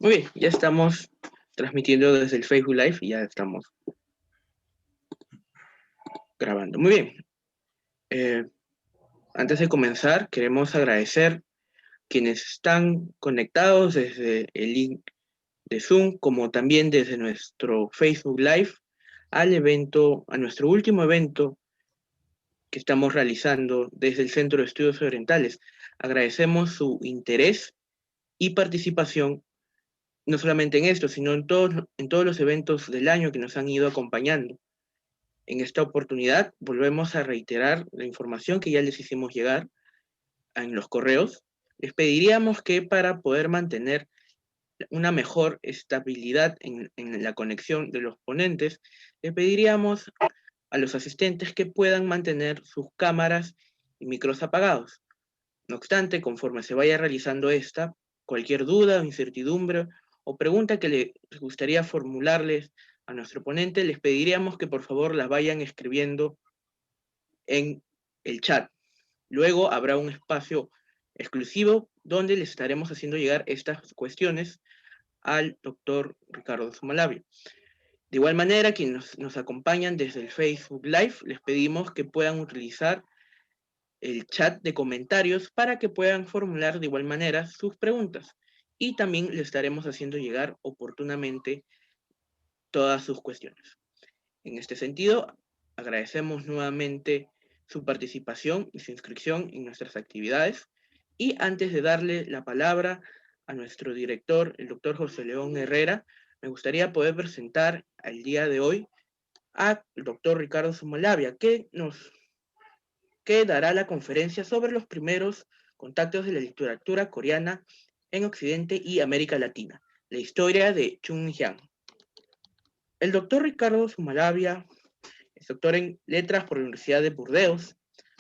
Muy bien, ya estamos transmitiendo desde el Facebook Live y ya estamos grabando. Muy bien. Eh, Antes de comenzar, queremos agradecer quienes están conectados desde el link de Zoom, como también desde nuestro Facebook Live, al evento, a nuestro último evento que estamos realizando desde el Centro de Estudios Orientales. Agradecemos su interés y participación, no solamente en esto, sino en todos los eventos del año que nos han ido acompañando. En esta oportunidad volvemos a reiterar la información que ya les hicimos llegar en los correos. Les pediríamos que para poder mantener una mejor estabilidad en la conexión de los ponentes, les pediríamos a los asistentes que puedan mantener sus cámaras y micros apagados. No obstante, conforme se vaya realizando esta, cualquier duda o incertidumbre o pregunta que les gustaría formularles a nuestro ponente, les pediríamos que por favor las vayan escribiendo en el chat. Luego habrá un espacio exclusivo donde les estaremos haciendo llegar estas cuestiones al doctor Ricardo Sumalabio. De igual manera, quienes nos acompañan desde el Facebook Live, les pedimos que puedan utilizar el chat de comentarios para que puedan formular de igual manera sus preguntas. Y también les estaremos haciendo llegar oportunamente todas sus cuestiones. En este sentido, agradecemos nuevamente su participación y su inscripción en nuestras actividades. Y antes de darle la palabra a nuestro director, el doctor José León Herrera, me gustaría poder presentar al día de hoy al doctor Ricardo Sumalabia, que dará la conferencia sobre los primeros contactos de la literatura coreana en Occidente y América Latina, la historia de Chunhyang. El doctor Ricardo Sumalabia es doctor en letras por la Universidad de Burdeos,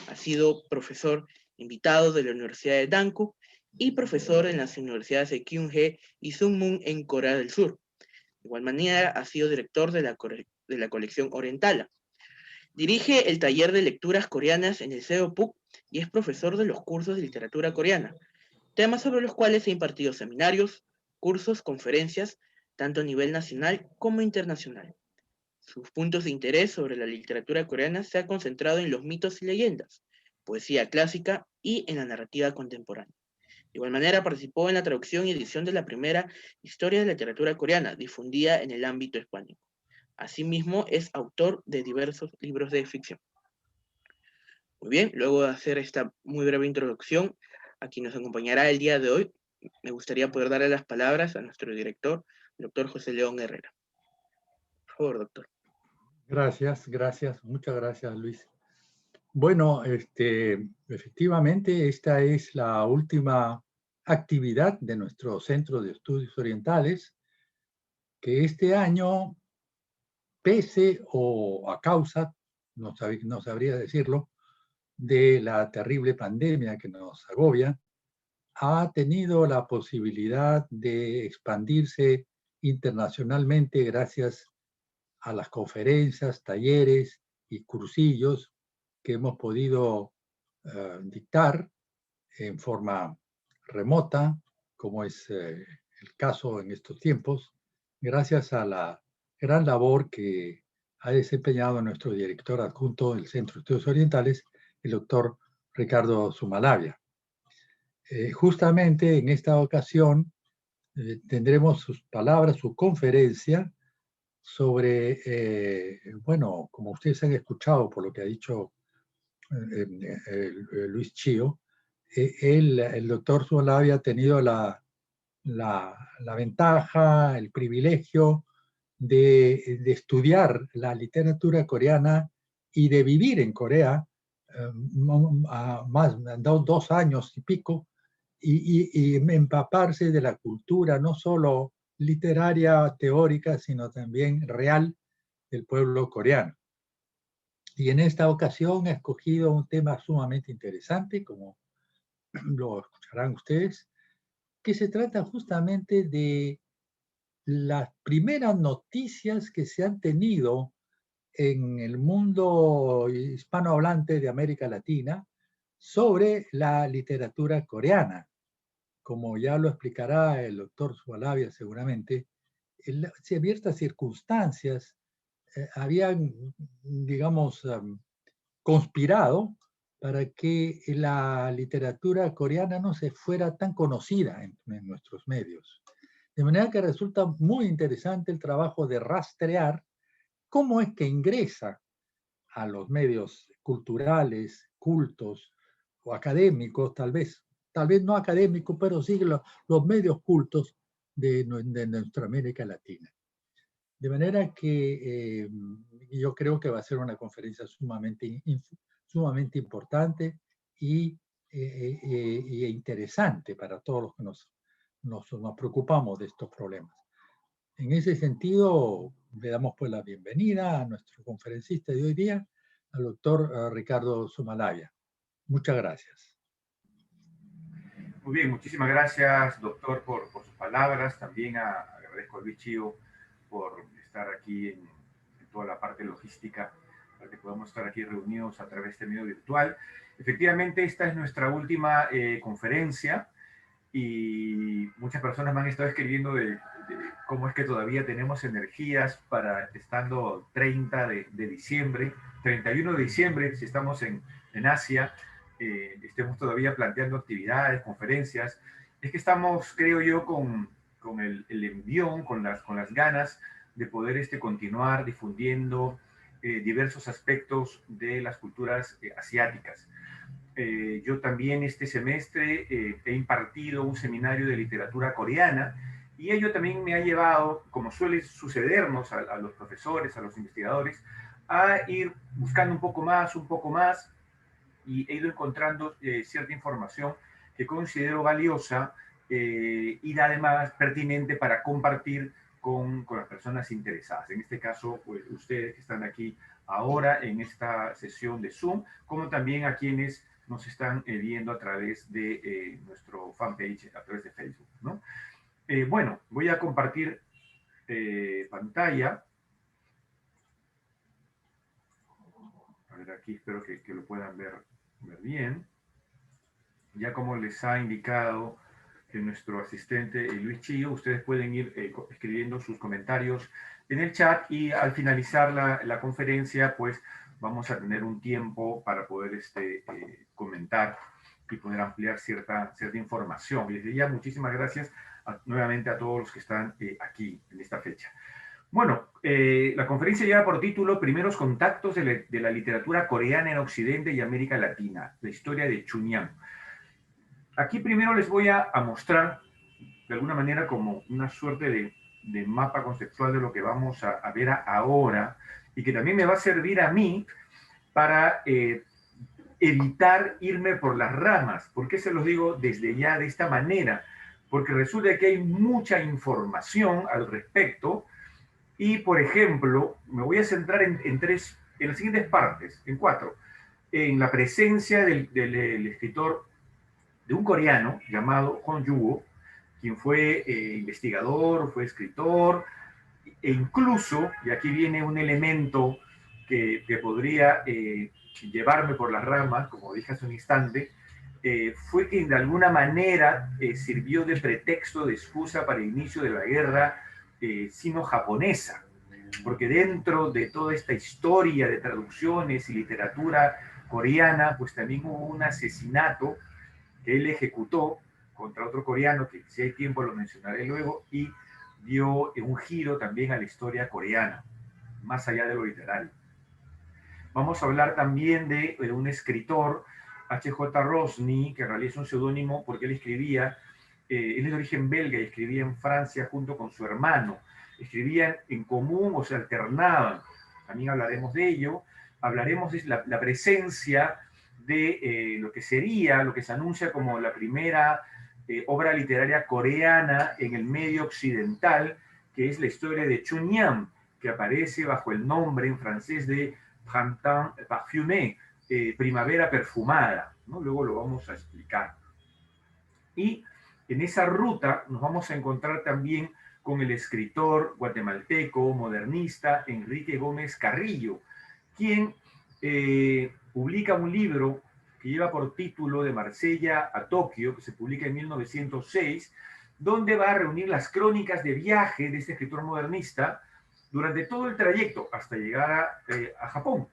ha sido profesor invitado de la Universidad de Dankook y profesor en las universidades de Kyung-hee y Sungmun en Corea del Sur. De igual manera, ha sido director de la colección Orientala. Dirige el taller de lecturas coreanas en el Seopuk y es profesor de los cursos de literatura coreana, temas sobre los cuales ha impartido seminarios, cursos, conferencias, tanto a nivel nacional como internacional. Sus puntos de interés sobre la literatura coreana se han concentrado en los mitos y leyendas, poesía clásica y en la narrativa contemporánea. De igual manera, participó en la traducción y edición de la primera historia de la literatura coreana, difundida en el ámbito hispánico. Asimismo, es autor de diversos libros de ficción. Muy bien, luego de hacer esta muy breve introducción, a quien nos acompañará el día de hoy, me gustaría poder darle las palabras a nuestro director, el doctor José León Herrera. Por favor, doctor. Gracias, muchas gracias, Luis. Bueno, efectivamente, esta es la última actividad de nuestro Centro de Estudios Orientales, que este año, pese o a causa, no sabría decirlo, de la terrible pandemia que nos agobia, ha tenido la posibilidad de expandirse internacionalmente gracias a las conferencias, talleres y cursillos que hemos podido dictar en forma remota, como es el caso en estos tiempos, gracias a la gran labor que ha desempeñado nuestro director adjunto del Centro de Estudios Orientales, el doctor Ricardo Sumalabia. Justamente en esta ocasión tendremos sus palabras, su conferencia sobre, bueno, como ustedes han escuchado por lo que ha dicho Luis Chío, el doctor Sumalabia ha tenido la ventaja, el privilegio de estudiar la literatura coreana y de vivir en Corea más de 2 años y pico, y empaparse de la cultura, no solo literaria, teórica, sino también real del pueblo coreano. Y en esta ocasión he escogido un tema sumamente interesante, como lo escucharán ustedes, que se trata justamente de las primeras noticias que se han tenido en el mundo hispanohablante de América Latina sobre la literatura coreana. como ya lo explicará el doctor Zumalabia seguramente, en ciertas circunstancias habían, digamos, conspirado para que la literatura coreana no se fuera tan conocida en nuestros medios. De manera que resulta muy interesante el trabajo de rastrear cómo es que ingresa a los medios culturales, cultos o académicos, tal vez no académicos, pero sí los medios cultos de nuestra América Latina. De manera que yo creo que va a ser una conferencia sumamente importante y interesante para todos los que nos preocupamos de estos problemas. En ese sentido, le damos pues la bienvenida a nuestro conferencista de hoy día, al doctor Ricardo Zumalabia. Muchas gracias. Muy bien, muchísimas gracias, doctor, por sus palabras. También agradezco a Luis Chío por estar aquí en toda la parte logística, para que podamos estar aquí reunidos a través de este medio virtual. Efectivamente, esta es nuestra última conferencia y muchas personas me han estado escribiendo de cómo es que todavía tenemos energías para, estando 30 de diciembre, 31 de diciembre, si estamos en Asia, estemos todavía planteando actividades, conferencias. Es que estamos, creo yo, con el envión, con las ganas de poder continuar difundiendo diversos aspectos de las culturas asiáticas. Yo también este semestre he impartido un seminario de literatura coreana y ello también me ha llevado, como suele sucedernos a los profesores, a los investigadores, a ir buscando un poco más, y he ido encontrando cierta información que considero valiosa y además pertinente para compartir con las personas interesadas. En este caso, pues, ustedes que están aquí ahora en esta sesión de Zoom, como también a quienes nos están viendo a través de nuestro fanpage, a través de Facebook, ¿no? Bueno, voy a compartir pantalla. A ver, aquí espero que lo puedan ver bien. Ya como les ha indicado nuestro asistente Luis Chío, ustedes pueden ir escribiendo sus comentarios en el chat y al finalizar la conferencia, pues vamos a tener un tiempo para poder comentar y poder ampliar cierta información. Y desde ya, muchísimas gracias nuevamente a todos los que están aquí en esta fecha. Bueno, la conferencia lleva por título Primeros contactos de la literatura coreana en Occidente y América Latina, la historia de Chunyang. Aquí primero les voy a mostrar, de alguna manera, como una suerte de mapa conceptual de lo que vamos a ver ahora, y que también me va a servir a mí para evitar irme por las ramas. ¿Por qué se los digo desde ya de esta manera? Porque resulta que hay mucha información al respecto, y, por ejemplo, me voy a centrar en las siguientes partes, en 4. En la presencia del escritor, de un coreano llamado Hong Yoo, quien fue investigador, fue escritor, e incluso, y aquí viene un elemento que podría llevarme por las ramas, como dije hace un instante, fue que de alguna manera sirvió de pretexto, de excusa para el inicio de la guerra sino-japonesa, porque dentro de toda esta historia de traducciones y literatura coreana, pues también hubo un asesinato que él ejecutó contra otro coreano, que si hay tiempo lo mencionaré luego, y dio un giro también a la historia coreana, más allá de lo literario. Vamos a hablar también de un escritor, H.J. Rosny, que en realidad es un seudónimo porque él escribía, él es de origen belga y escribía en Francia junto con su hermano. Escribían en común o se alternaban. También hablaremos de ello. Hablaremos de la presencia de lo que sería, lo que se anuncia como la primera obra literaria coreana en el medio occidental, que es la historia de Chunyang, que aparece bajo el nombre en francés de Printemps parfumé, primavera perfumada, ¿no? Luego lo vamos a explicar. Y en esa ruta nos vamos a encontrar también con el escritor guatemalteco, modernista, Enrique Gómez Carrillo, quien publica un libro que lleva por título De Marsella a Tokio, que se publica en 1906, donde va a reunir las crónicas de viaje de este escritor modernista durante todo el trayecto hasta llegar a Japón.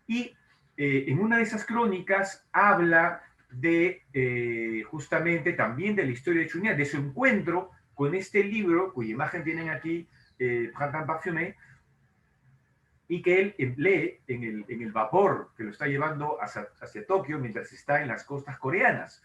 Y en una de esas crónicas habla de justamente también de la historia de Chunyan, de su encuentro con este libro, cuya imagen tienen aquí, Printemps Parfumé, y que él lee en el vapor que lo está llevando hacia Tokio mientras está en las costas coreanas.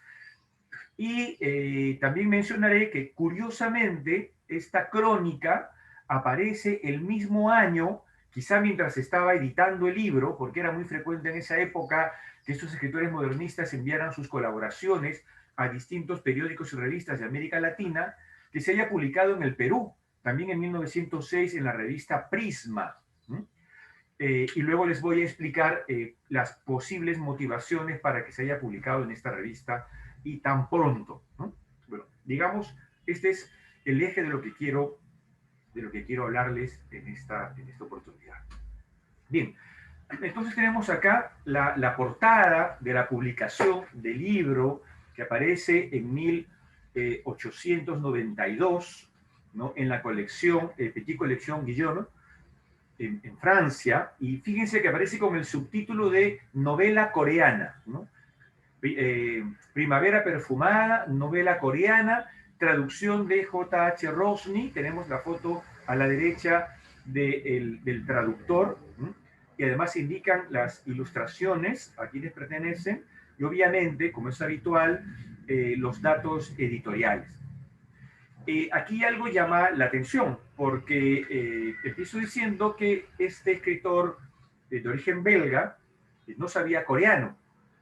Y también mencionaré que, curiosamente, esta crónica aparece el mismo año, quizá mientras estaba editando el libro, porque era muy frecuente en esa época que estos escritores modernistas enviaran sus colaboraciones a distintos periódicos y revistas de América Latina, que se haya publicado en el Perú, también en 1906 en la revista Prisma. Y luego les voy a explicar las posibles motivaciones para que se haya publicado en esta revista y tan pronto, ¿no? Bueno, digamos, este es el eje de lo que quiero hablarles en esta oportunidad. Bien, entonces tenemos acá la portada de la publicación del libro que aparece en 1892, ¿no? En la colección, Petit Collection Guillaume, en Francia, y fíjense que aparece con el subtítulo de novela coreana, ¿no? Primavera perfumada, novela coreana, traducción de J.H. Rosny. Tenemos la foto a la derecha del traductor, ¿no? Y además se indican las ilustraciones a quienes pertenecen y obviamente, como es habitual, los datos editoriales. Aquí algo llama la atención, porque empiezo diciendo que este escritor de origen belga no sabía coreano,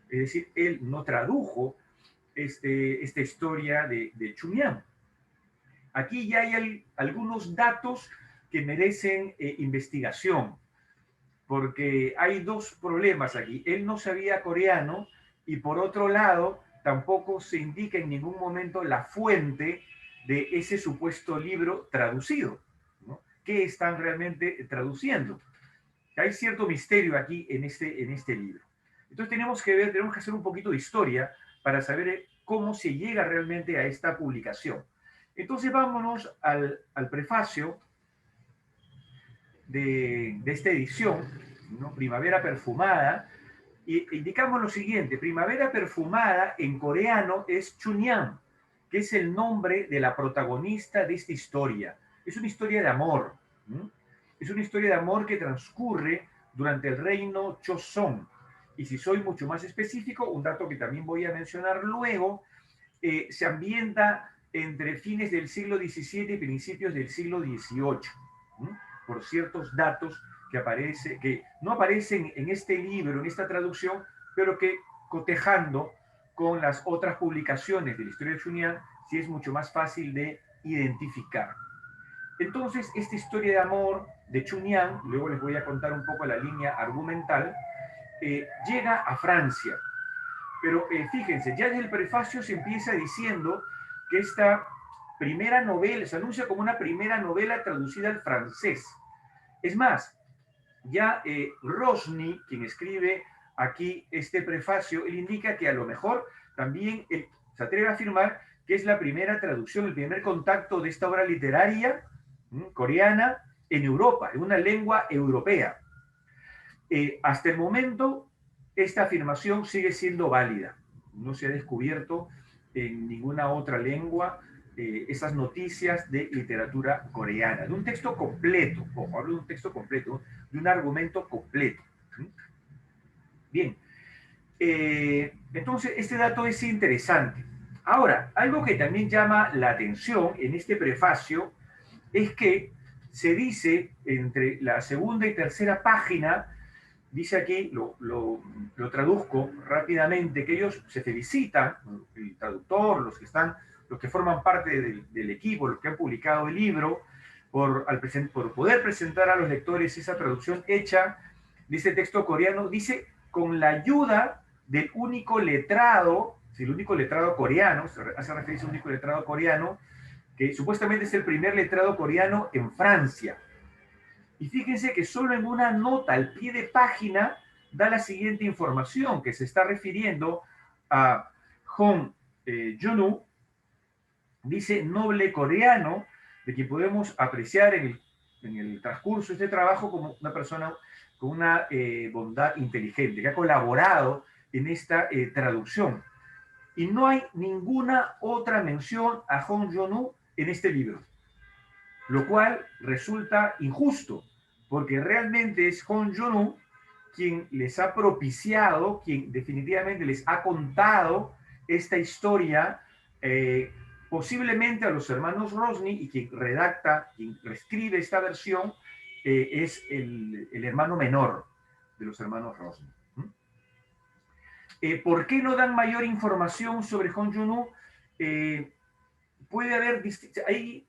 es decir, él no tradujo esta historia de Chunyan. Aquí ya hay algunos datos que merecen investigación, porque hay dos problemas aquí. Él no sabía coreano y, por otro lado, tampoco se indica en ningún momento la fuente de ese supuesto libro traducido, ¿no? ¿Qué están realmente traduciendo? Hay cierto misterio aquí en este libro. Entonces tenemos que hacer un poquito de historia para saber cómo se llega realmente a esta publicación. Entonces vámonos al prefacio de esta edición, ¿no? Primavera perfumada, y indicamos lo siguiente: primavera perfumada en coreano es Chunyan, que es el nombre de la protagonista de esta historia. Es una historia de amor, ¿no? Es una historia de amor que transcurre durante el reino Joseon. Y si soy mucho más específico, un dato que también voy a mencionar luego, se ambienta entre fines del siglo XVII y principios del siglo XVIII, ¿no? Por ciertos datos que no aparecen en este libro, en esta traducción, pero que, cotejando con las otras publicaciones de la historia de Chunyan, sí es mucho más fácil de identificar. Entonces, esta historia de amor de Chunyan, luego les voy a contar un poco la línea argumental, llega a Francia. Pero fíjense, ya desde el prefacio se empieza diciendo que esta primera novela se anuncia como una primera novela traducida al francés. Es más, ya Rosny, quien escribe aquí este prefacio, él indica que a lo mejor también se atreve a afirmar que es la primera traducción, el primer contacto de esta obra literaria coreana en Europa, en una lengua europea. Hasta el momento, esta afirmación sigue siendo válida. No se ha descubierto en ninguna otra lengua esas noticias de literatura coreana, de un texto completo, ojo, hablo de un texto completo, de un argumento completo. Bien, entonces este dato es interesante. Ahora, algo que también llama la atención en este prefacio es que se dice entre la segunda y tercera página, dice aquí, lo traduzco rápidamente, que ellos se felicitan, el traductor, los que forman parte del equipo, los que han publicado el libro, por poder presentar a los lectores esa traducción hecha de ese texto coreano, dice, con la ayuda del único letrado, el único letrado coreano, se hace referencia a un único letrado coreano, que supuestamente es el primer letrado coreano en Francia. Y fíjense que solo en una nota al pie de página da la siguiente información, que se está refiriendo a Hong Jun-woo, dice noble coreano, de quien podemos apreciar en el transcurso de este trabajo como una persona con una bondad inteligente, que ha colaborado en esta traducción. Y no hay ninguna otra mención a Hong Jun-woo en este libro, lo cual resulta injusto, porque realmente es Hong Jun-woo quien les ha propiciado, quien definitivamente les ha contado esta historia, posiblemente a los hermanos Rosny, y quien redacta, quien reescribe esta versión, es el hermano menor de los hermanos Rosny. ¿Por qué no dan mayor información sobre Hong Jun-woo? Puede haber, hay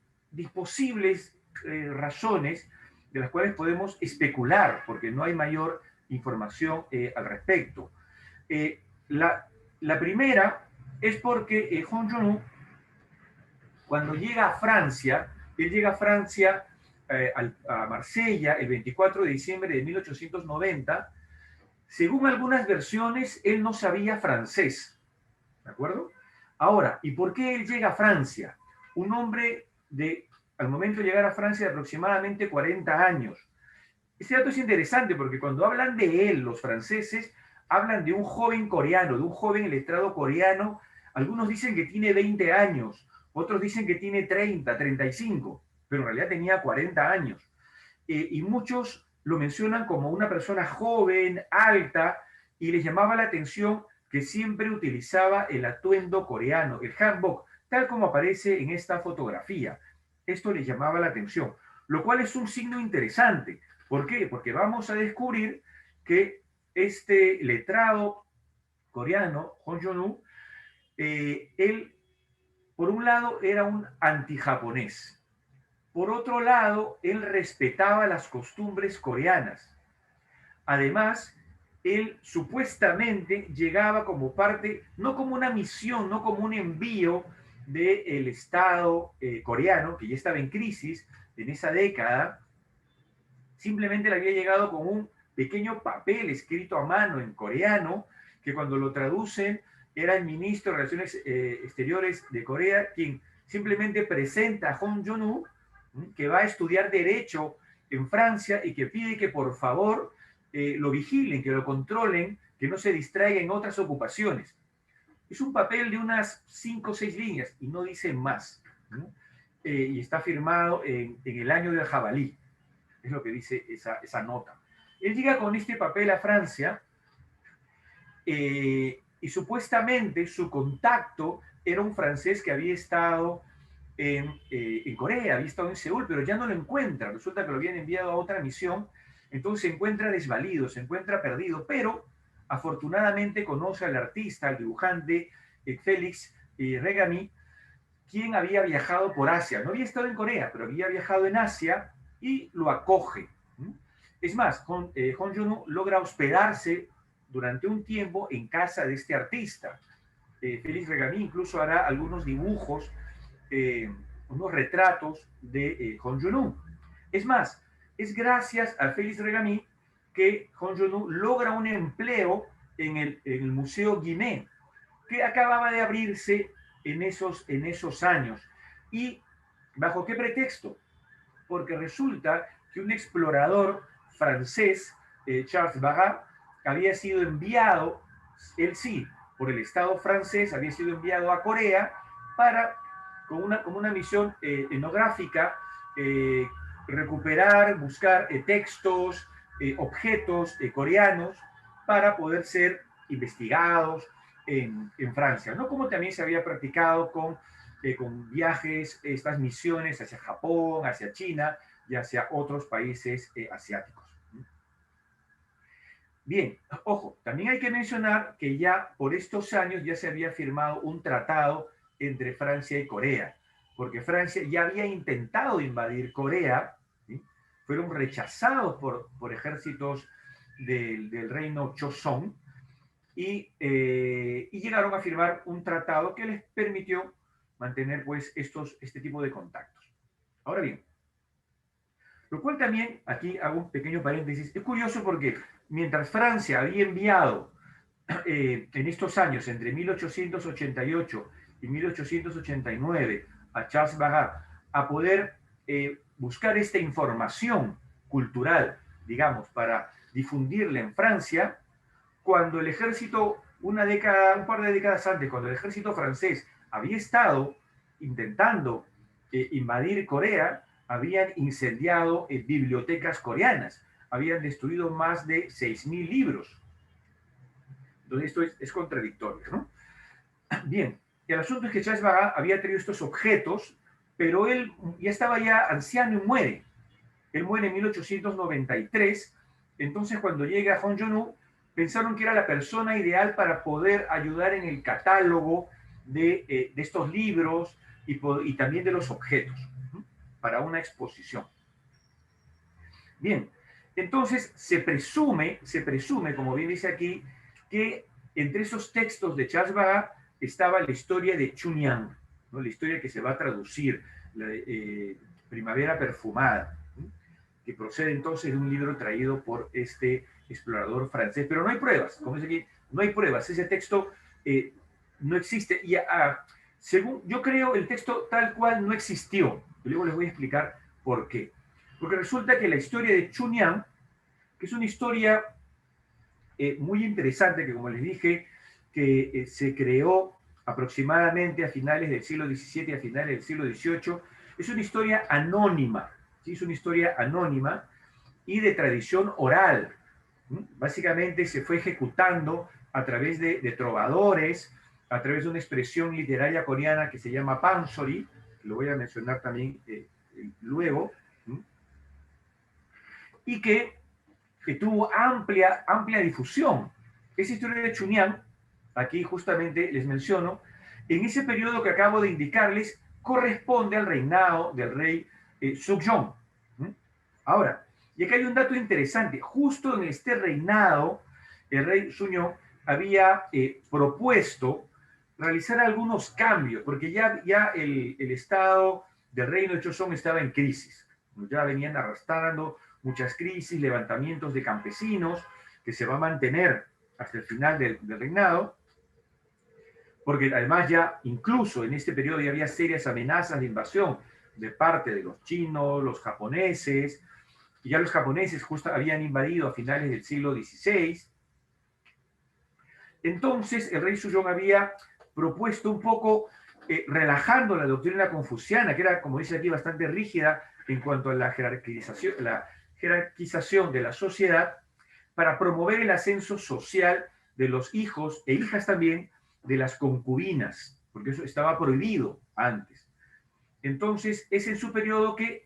posibles razones de las cuales podemos especular, porque no hay mayor información al respecto. La primera es porque Hong Jun-woo, cuando llega a Francia, él llega a Francia, a Marsella, el 24 de diciembre de 1890. Según algunas versiones, él no sabía francés, ¿de acuerdo? Ahora, ¿y por qué él llega a Francia? Un hombre al momento de llegar a Francia, de aproximadamente 40 años. Este dato es interesante porque cuando hablan de él, los franceses, hablan de un joven coreano, de un joven iletrado coreano. Algunos dicen que tiene 20 años, otros dicen que tiene 30, 35, pero en realidad tenía 40 años. Y muchos lo mencionan como una persona joven, alta, y les llamaba la atención que siempre utilizaba el atuendo coreano, el hanbok, tal como aparece en esta fotografía. Esto les llamaba la atención, lo cual es un signo interesante. ¿Por qué? Porque vamos a descubrir que este letrado coreano, Hong Jun-woo, él, por un lado, era un antijaponés. Por otro lado, él respetaba las costumbres coreanas. Además, él supuestamente llegaba como parte, no como una misión, no como un envío del Estado coreano, que ya estaba en crisis en esa década. Simplemente le había llegado con un pequeño papel escrito a mano en coreano, que cuando lo traducen era el ministro de Relaciones Exteriores de Corea, quien simplemente presenta a Hong Jun-woo, que va a estudiar Derecho en Francia y que pide que por favor lo vigilen, que lo controlen, que no se distraiga en otras ocupaciones. Es un papel de unas 5 o 6 líneas y no dice más, ¿no? Y está firmado en el año del jabalí. Es lo que dice esa nota. Él llega con este papel a Francia y supuestamente su contacto era un francés que había estado en Corea, había estado en Seúl, pero ya no lo encuentra. Resulta que lo habían enviado a otra misión, entonces se encuentra desvalido, se encuentra perdido, pero afortunadamente conoce al artista, al dibujante Félix Regami, quien había viajado por Asia. No había estado en Corea, pero había viajado en Asia y lo acoge. Es más, Hong Jun-woo logra hospedarse durante un tiempo en casa de este artista. Félix Regami incluso hará algunos dibujos, unos retratos de Hong Jun-woo. Es más, es gracias a Félix Regami que Hong Jun-woo logra un empleo en el Museo Guimet, que acababa de abrirse en esos años. ¿Y bajo qué pretexto? Porque resulta que un explorador francés, Charles Barrat, había sido enviado, él sí, por el Estado francés, había sido enviado a Corea para, como una misión etnográfica, recuperar, buscar textos, objetos coreanos para poder ser investigados en Francia, ¿no? Como también se había practicado con viajes, estas misiones hacia Japón, hacia China y hacia otros países asiáticos. Bien, ojo, también hay que mencionar que ya por estos años ya se había firmado un tratado entre Francia y Corea, porque Francia ya había intentado invadir Corea, ¿sí? Fueron rechazados por ejércitos del reino Joseon y llegaron a firmar un tratado que les permitió mantener pues este tipo de contactos. Ahora bien, lo cual también, aquí hago un pequeño paréntesis, es curioso porque mientras Francia había enviado en estos años, entre 1888 y 1889, a Charles Magat a poder buscar esta información cultural, digamos, para difundirla en Francia, cuando el ejército, un par de décadas antes, cuando el ejército francés había estado intentando invadir Corea, habían incendiado bibliotecas coreanas, habían destruido más de 6.000 libros. Entonces esto es contradictorio, ¿no? Bien, el asunto es que Charles Magat había traído estos objetos, pero él ya estaba ya anciano y muere. Él muere en 1893, entonces cuando llega Hong Jong-un, pensaron que era la persona ideal para poder ayudar en el catálogo de estos libros y también de los objetos, ¿no? Para una exposición. Bien, entonces se presume, como bien dice aquí, que entre esos textos de Charles Magat estaba la historia de Chunhyang, ¿no? La historia que se va a traducir, la Primavera Perfumada, ¿no? Que procede entonces de un libro traído por este explorador francés. Pero no hay pruebas, como dice aquí, no hay pruebas. Ese texto no existe. Y según yo creo, el texto tal cual no existió. Y luego les voy a explicar por qué. Porque resulta que la historia de Chunhyang, que es una historia muy interesante, que como les dije, que se creó aproximadamente a finales del siglo XVII y a finales del siglo XVIII, es una historia anónima, ¿sí? Es una historia anónima y de tradición oral. Básicamente se fue ejecutando a través de trovadores, a través de una expresión literaria coreana que se llama pansori, que lo voy a mencionar también luego, y que tuvo amplia difusión. Esa historia de Chunhyang, aquí justamente les menciono, en ese periodo que acabo de indicarles, corresponde al reinado del rey Sukjong. Ahora, y acá hay un dato interesante, justo en este reinado, el rey Sukjong había propuesto realizar algunos cambios, porque ya el estado del reino de Joseon estaba en crisis, ya venían arrastrando muchas crisis, levantamientos de campesinos, que se va a mantener hasta el final del reinado, porque además ya incluso en este periodo ya había serias amenazas de invasión de parte de los chinos, los japoneses, y ya los japoneses justo habían invadido a finales del siglo XVI. Entonces el rey Sejong había propuesto un poco, relajando la doctrina confuciana, que era, como dice aquí, bastante rígida en cuanto a la jerarquización de la sociedad, para promover el ascenso social de los hijos e hijas también de las concubinas, porque eso estaba prohibido antes. Entonces es en su periodo que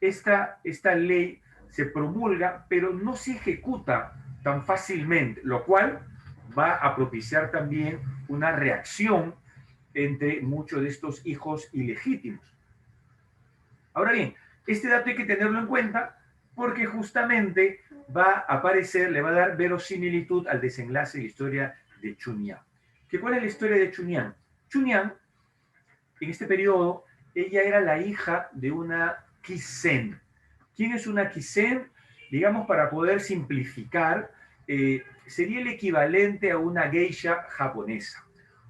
esta ley se promulga, pero no se ejecuta tan fácilmente, lo cual va a propiciar también una reacción entre muchos de estos hijos ilegítimos. Ahora bien, este dato hay que tenerlo en cuenta porque justamente va a aparecer, le va a dar verosimilitud al desenlace de la historia de Chunhyang. ¿Cuál es la historia de Chunhyang? Chunhyang, en este periodo, ella era la hija de una kisen. ¿Quién es una kisen? Digamos, para poder simplificar, sería el equivalente a una geisha japonesa.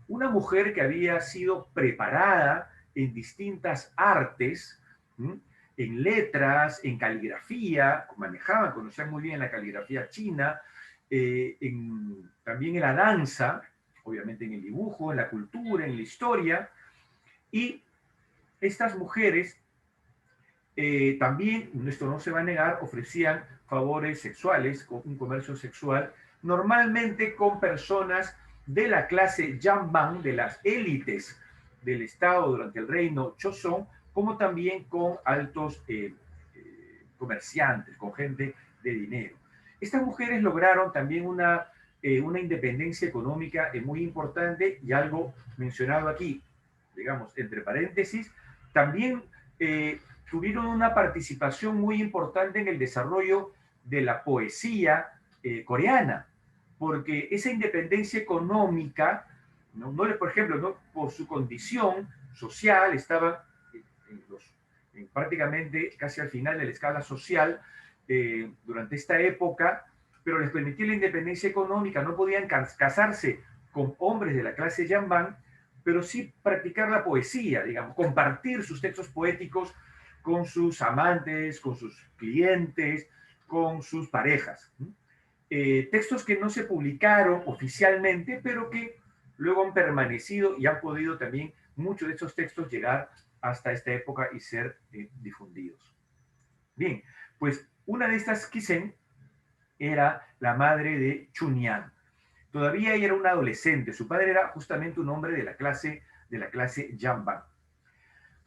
Una mujer que había sido preparada en distintas artes, en letras, en caligrafía, manejaban, conocían muy bien la caligrafía china, también en la danza, obviamente en el dibujo, en la cultura, en la historia, y estas mujeres también, esto no se va a negar, ofrecían favores sexuales, un comercio sexual, normalmente con personas de la clase Janban, de las élites del Estado durante el reino Joseon, como también con altos comerciantes, con gente de dinero. Estas mujeres lograron también una independencia económica muy importante, y algo mencionado aquí, digamos, entre paréntesis, también tuvieron una participación muy importante en el desarrollo de la poesía coreana, porque esa independencia económica, por ejemplo, ¿no? Por su condición social, estaban prácticamente casi al final de la escala social durante esta época, pero les permitía la independencia económica, no podían casarse con hombres de la clase Yambán, pero sí practicar la poesía, digamos, compartir sus textos poéticos con sus amantes, con sus clientes, con sus parejas. Textos que no se publicaron oficialmente, pero que luego han permanecido y han podido también muchos de estos textos llegar hasta esta época y ser difundidos. Bien, pues una de estas Kisen era la madre de Chunyan. Todavía ella era una adolescente, su padre era justamente un hombre de la clase Yambán.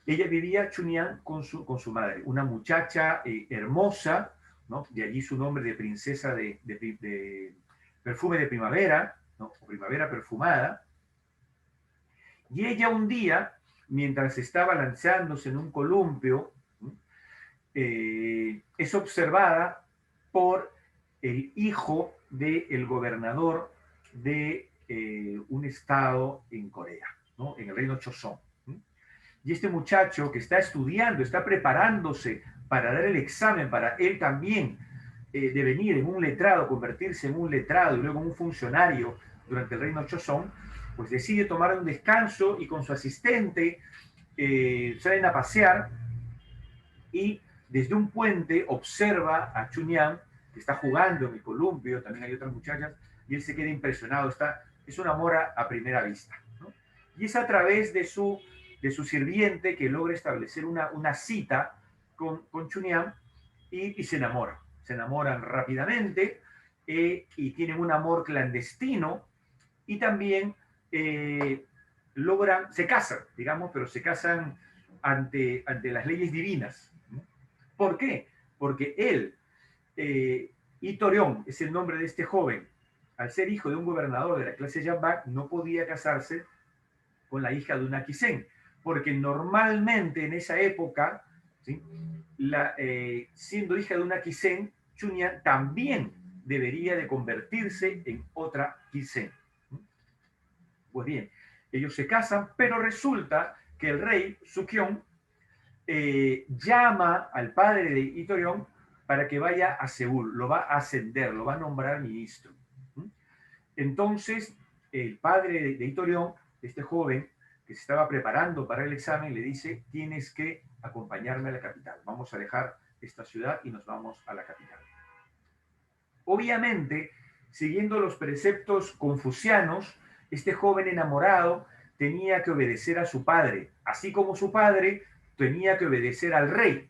Ella vivía Chunyan con su madre, una muchacha hermosa, ¿no? De allí su nombre de princesa de perfume de primavera, ¿no? O primavera perfumada. Y ella un día, mientras estaba lanzándose en un columpio, es observada por el hijo del gobernador de un estado en Corea, ¿no? En el reino Choson. Y este muchacho que está estudiando, está preparándose para dar el examen, para él también devenir en un letrado, convertirse en un letrado y luego en un funcionario durante el reino Choson, pues decide tomar un descanso y con su asistente salen a pasear y desde un puente observa a Chunyan, que está jugando en el columpio, también hay otras muchachas, y él se queda impresionado, es un amor a primera vista, ¿no? Y es a través de su sirviente que logra establecer una cita con Chunyan y se enamoran rápidamente y tienen un amor clandestino y también se casan, digamos, pero se casan ante las leyes divinas. ¿Por qué? Porque él, Itorión, es el nombre de este joven, al ser hijo de un gobernador de la clase Yambán, no podía casarse con la hija de una Kisen, porque normalmente en esa época, ¿sí? Siendo hija de una Kisen, Chunyan también debería de convertirse en otra Kisen. Pues bien, ellos se casan, pero resulta que el rey, Sukyeong, llama al padre de Itorión para que vaya a Seúl, lo va a ascender, lo va a nombrar ministro. Entonces, el padre de Itorión, este joven que se estaba preparando para el examen, le dice, tienes que acompañarme a la capital. Vamos a dejar esta ciudad y nos vamos a la capital. Obviamente, siguiendo los preceptos confucianos, este joven enamorado tenía que obedecer a su padre, así como su padre tenía que obedecer al rey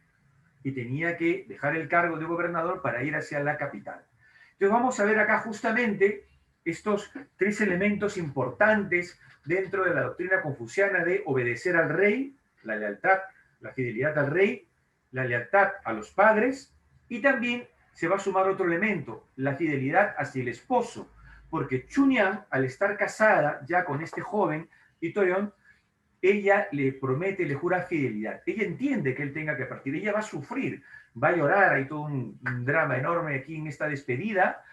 y tenía que dejar el cargo de gobernador para ir hacia la capital. Entonces vamos a ver acá justamente estos tres elementos importantes dentro de la doctrina confuciana de obedecer al rey, la lealtad, la fidelidad al rey, la lealtad a los padres, y también se va a sumar otro elemento, la fidelidad hacia el esposo, porque Chunyan, al estar casada ya con este joven, Itorión, ella le promete, le jura fidelidad. Ella entiende que él tenga que partir, ella va a sufrir, va a llorar, hay todo un drama enorme aquí en esta despedida,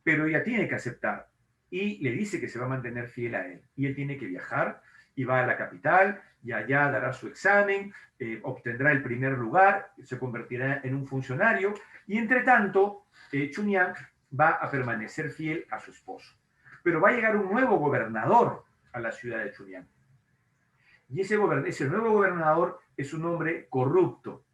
pero ella tiene que aceptar y le dice que se va a mantener fiel a él. Y él tiene que viajar y va a la capital y allá dará su examen, obtendrá el primer lugar, se convertirá en un funcionario y entre tanto Chunyan va a permanecer fiel a su esposo. Pero va a llegar un nuevo gobernador a la ciudad de Chunyan. Y ese nuevo gobernador es un hombre corrupto,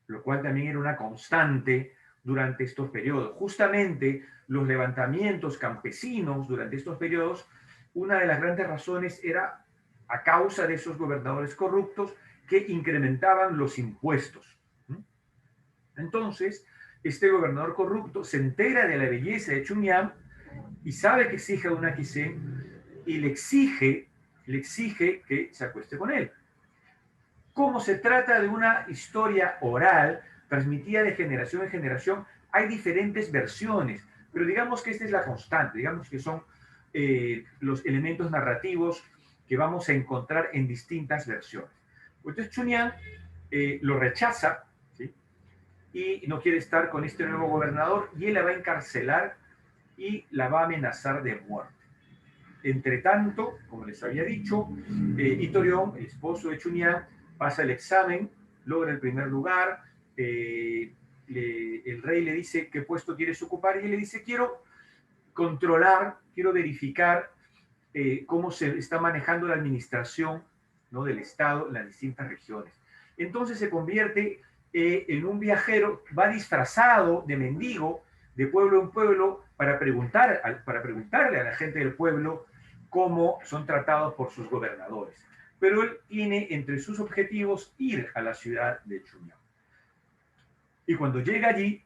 lo cual también era una constante durante estos periodos. Justamente los levantamientos campesinos durante estos periodos, una de las grandes razones era a causa de esos gobernadores corruptos que incrementaban los impuestos. Entonces, este gobernador corrupto se entera de la belleza de Chunyan y sabe que es hija de una Kisen y le exige que se acueste con él. Como se trata de una historia oral, transmitida de generación en generación, hay diferentes versiones, pero digamos que esta es la constante, digamos que son los elementos narrativos que vamos a encontrar en distintas versiones. Entonces Chunyan lo rechaza, ¿sí? Y no quiere estar con este nuevo gobernador y él la va a encarcelar y la va a amenazar de muerte. Entre tanto, como les había dicho, Itorión, el esposo de Chunyan, pasa el examen, logra el primer lugar, el rey le dice qué puesto quieres ocupar y él le dice, quiero controlar, quiero verificar cómo se está manejando la administración, ¿no?, del Estado en las distintas regiones. Entonces se convierte en un viajero, va disfrazado de mendigo, de pueblo en pueblo, para preguntarle a la gente del pueblo cómo son tratados por sus gobernadores. Pero él tiene entre sus objetivos ir a la ciudad de Chuñán. Y cuando llega allí,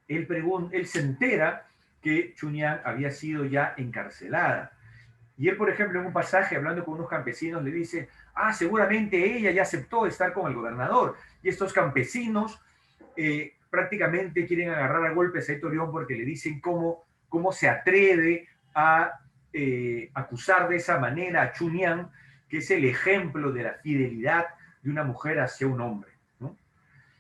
él se entera que Chuñán había sido ya encarcelada. Y él, por ejemplo, en un pasaje, hablando con unos campesinos, le dice, seguramente ella ya aceptó estar con el gobernador. Y estos campesinos prácticamente quieren agarrar a golpes a Héctor León porque le dicen cómo se atreve a acusar de esa manera a Chuñán, que es el ejemplo de la fidelidad de una mujer hacia un hombre, ¿no?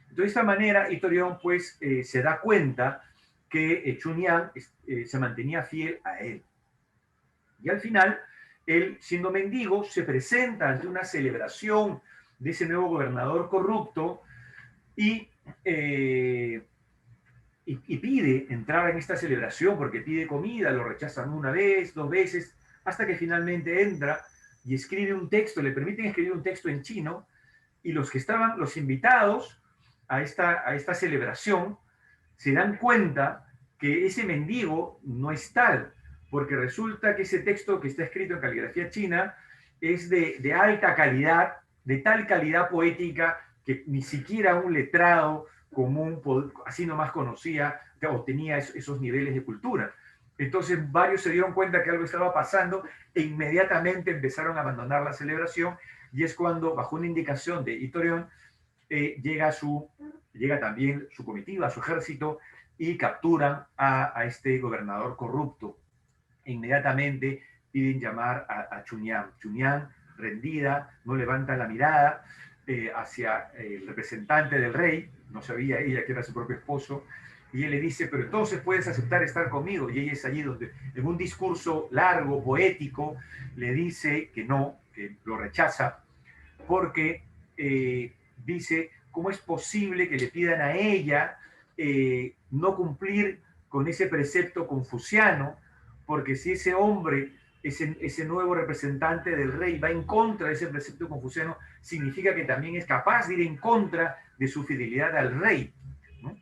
Entonces, de esta manera, Héctor León, pues, se da cuenta que Chuñán se mantenía fiel a él. Y al final, él, siendo mendigo, se presenta ante una celebración de ese nuevo gobernador corrupto y pide entrar en esta celebración porque pide comida, lo rechazan una vez, dos veces, hasta que finalmente entra y escribe un texto, le permiten escribir un texto en chino, y los que estaban, los invitados a esta celebración, se dan cuenta que ese mendigo no es tal, porque resulta que ese texto que está escrito en caligrafía china es de alta calidad, de tal calidad poética que ni siquiera un letrado común así nomás conocía o tenía esos niveles de cultura. Entonces varios se dieron cuenta que algo estaba pasando e inmediatamente empezaron a abandonar la celebración, y es cuando, bajo una indicación de Héctor León, llega también su comitiva, su ejército, y capturan a este gobernador corrupto. E inmediatamente piden llamar a Chuñán. Chuñán, rendida, no levanta la mirada hacia el representante del rey, no sabía ella que era su propio esposo, y él le dice, pero entonces puedes aceptar estar conmigo. Y ella es allí donde, en un discurso largo, poético, le dice que no, que lo rechaza, porque dice, ¿cómo es posible que le pidan a ella no cumplir con ese precepto confuciano? Porque si ese hombre, ese nuevo representante del rey, va en contra de ese precepto confuciano, significa que también es capaz de ir en contra de su fidelidad al rey, ¿no?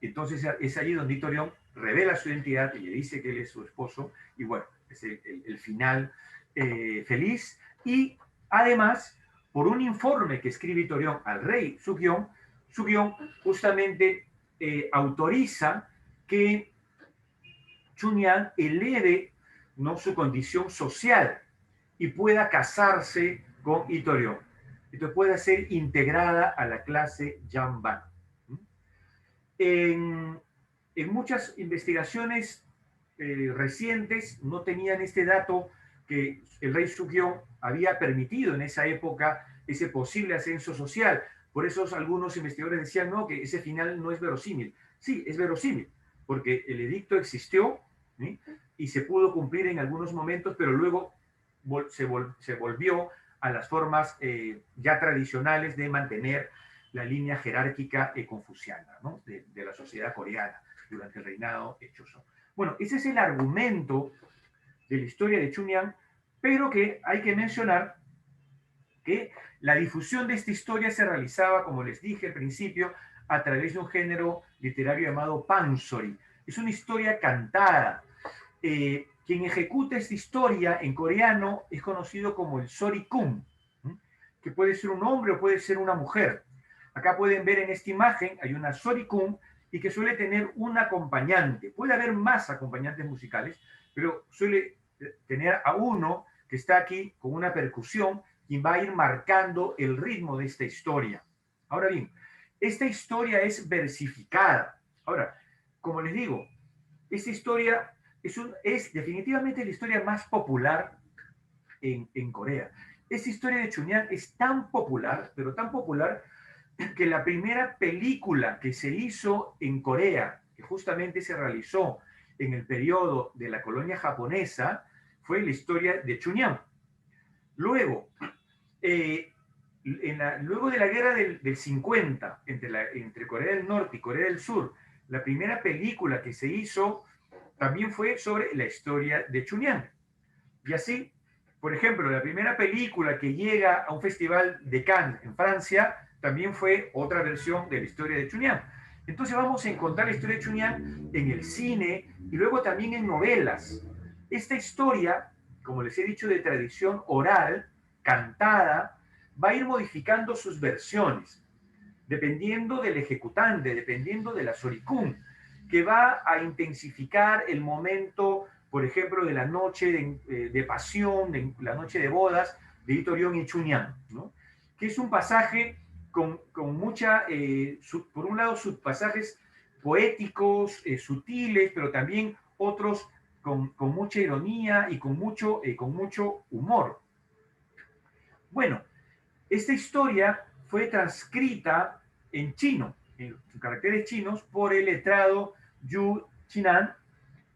Entonces es allí donde Héctor León revela su identidad y le dice que él es su esposo, y bueno, es el final feliz. Y además, por un informe que escribe Héctor León al rey Sugyeong justamente autoriza que Chuñán eleve, ¿no?, su condición social y pueda casarse con Héctor León. Entonces pueda ser integrada a la clase Jamban. En muchas investigaciones recientes no tenían este dato, que el rey Sugyeong había permitido en esa época ese posible ascenso social. Por eso algunos investigadores decían, no, que ese final no es verosímil. Sí, es verosímil, porque el edicto existió, ¿sí?, y se pudo cumplir en algunos momentos, pero luego se volvió a las formas ya tradicionales de mantener la línea jerárquica confuciana, ¿no?, de la sociedad coreana durante el reinado de Joseon. Bueno, ese es el argumento de la historia de Chuñán, pero que hay que mencionar que la difusión de esta historia se realizaba, como les dije al principio, a través de un género literario llamado pansori. Es una historia cantada. Quien ejecuta esta historia en coreano es conocido como el sorikun, que puede ser un hombre o puede ser una mujer. Acá pueden ver en esta imagen, hay una sorikun y que suele tener un acompañante. Puede haber más acompañantes musicales, pero suele tener a uno que está aquí con una percusión, quien va a ir marcando el ritmo de esta historia. Ahora bien, esta historia es versificada. Ahora, como les digo, esta historia es definitivamente la historia más popular en Corea. Esta historia de Chuñán es tan popular, pero tan popular, que la primera película que se hizo en Corea, que justamente se realizó en el periodo de la colonia japonesa, fue la historia de Chuñán. Luego, luego de la guerra del 50, entre Corea del Norte y Corea del Sur, la primera película que se hizo también fue sobre la historia de Chunhyang. Y así, por ejemplo, la primera película que llega a un festival de Cannes en Francia también fue otra versión de la historia de Chunhyang. Entonces vamos a encontrar la historia de Chunhyang en el cine y luego también en novelas. Esta historia, como les he dicho, de tradición oral, cantada, va a ir modificando sus versiones, dependiendo del ejecutante, dependiendo de la Sorikun, que va a intensificar el momento, por ejemplo, de la noche de pasión, de la noche de bodas de Hitorion y Chunhyang, ¿no? Que es un pasaje con mucha, por un lado, sus pasajes poéticos, sutiles, pero también otros con mucha ironía y con mucho humor. Bueno, esta historia fue transcrita en chino, en caracteres chinos, por el letrado Yu Qinan.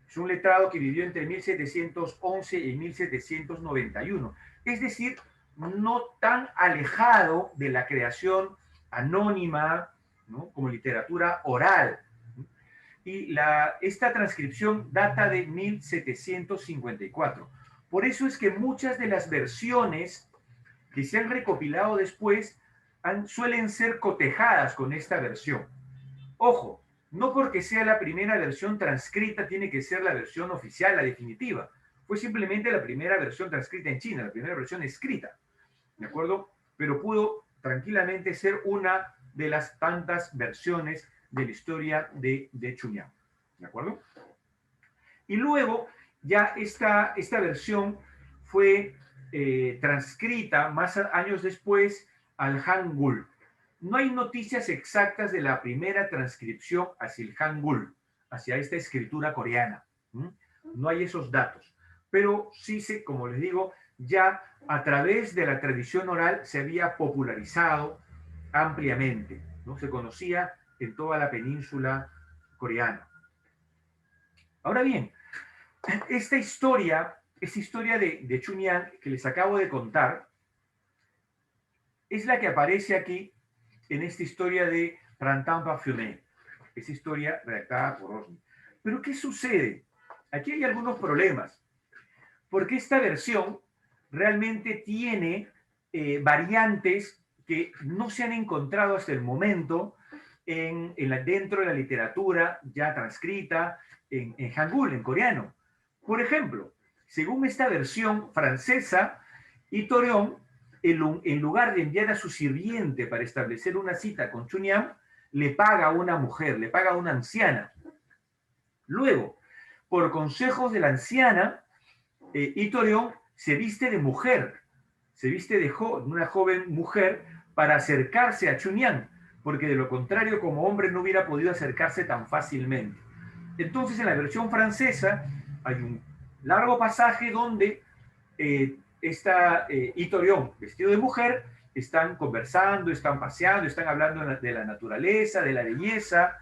Es un letrado que vivió entre 1711 y 1791. Es decir, no tan alejado de la creación anónima, ¿no?, como literatura oral. Y esta transcripción data de 1754. Por eso es que muchas de las versiones que se han recopilado después suelen ser cotejadas con esta versión. Ojo, no porque sea la primera versión transcrita tiene que ser la versión oficial, la definitiva. Fue simplemente la primera versión transcrita en China, la primera versión escrita, ¿de acuerdo? Pero pudo tranquilamente ser una de las tantas versiones de la historia de Chunhyang, ¿de acuerdo? Y luego ya esta versión fue transcrita más años después al Hangul. No hay noticias exactas de la primera transcripción hacia el Hangul, hacia esta escritura coreana. No hay esos datos. Pero sí se, como les digo, ya a través de la tradición oral se había popularizado ampliamente, ¿no? Se conocía en toda la península coreana. Ahora bien, esta historia de Chunhyang que les acabo de contar es la que aparece aquí en esta historia de Printemps Parfumé, esa historia redactada por Rosny. Pero ¿qué sucede? Aquí hay algunos problemas, porque esta versión realmente tiene variantes que no se han encontrado hasta el momento dentro de la literatura ya transcrita en Hangul, en coreano. Por ejemplo, según esta versión francesa, Hitorion, en lugar de enviar a su sirviente para establecer una cita con Chunhyang, le paga a una mujer, le paga a una anciana. Luego, por consejos de la anciana, Hitorion se viste de mujer, se viste de una joven mujer para acercarse a Chunhyang, porque de lo contrario, como hombre, no hubiera podido acercarse tan fácilmente. Entonces, en la versión francesa, hay un largo pasaje donde Hitorion, vestido de mujer, están conversando, están paseando, están hablando de la naturaleza, de la belleza,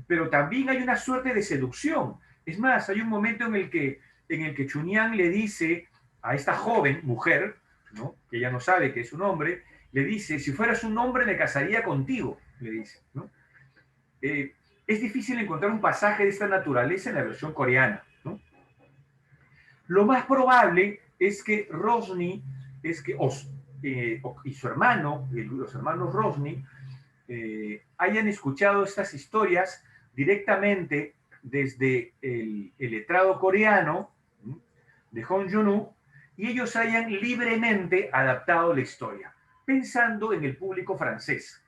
pero también hay una suerte de seducción. Es más, hay un momento en el que Chunhyang le dice a esta joven mujer, ¿no?, que ella no sabe que es un hombre, le dice: si fueras un hombre me casaría contigo, le dice, ¿no? Es difícil encontrar un pasaje de esta naturaleza en la versión coreana, ¿no? Lo más probable es que Rosny, y su hermano, los hermanos Rosny, hayan escuchado estas historias directamente desde el letrado coreano de Hong Jun-woo, y ellos hayan libremente adaptado la historia, pensando en el público francés.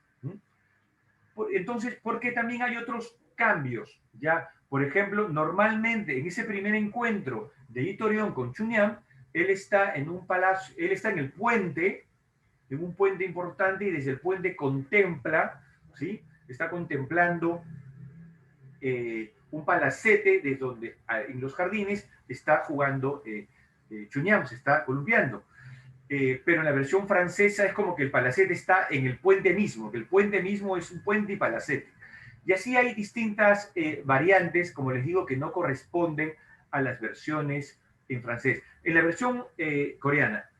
Entonces, porque también hay otros cambios, ¿ya? Por ejemplo, normalmente en ese primer encuentro de Hitorion con Chunhyang, él está en un palacio, él está en el puente, en un puente importante, y desde el puente contempla, ¿sí?, está contemplando un palacete desde donde en los jardines está jugando Chunhyang, se está columpiando. Pero en la versión francesa es como que el palacete está en el puente mismo, que el puente mismo es un puente y palacete. Y así hay distintas variantes, como les digo, que no corresponden a las versiones en francés. En la versión coreana.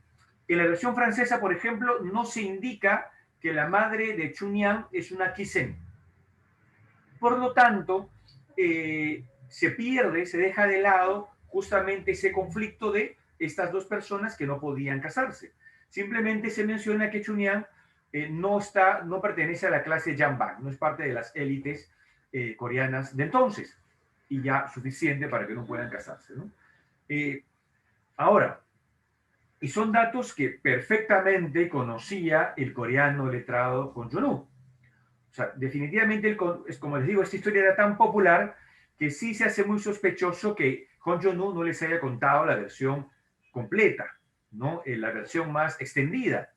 En la versión francesa, por ejemplo, no se indica que la madre de Chunhyang es una Kisen. Por lo tanto, se pierde, se deja de lado justamente ese conflicto de estas dos personas que no podían casarse. Simplemente se menciona que Chunhyang no pertenece a la clase Jambak, no es parte de las élites coreanas de entonces, y ya suficiente para que no puedan casarse, ¿no? Ahora, y son datos que perfectamente conocía el coreano letrado Hong Jong-un. O sea, definitivamente, como les digo, esta historia era tan popular que sí se hace muy sospechoso que Hong Jong-un no les haya contado la versión completa, ¿no? La versión más extendida.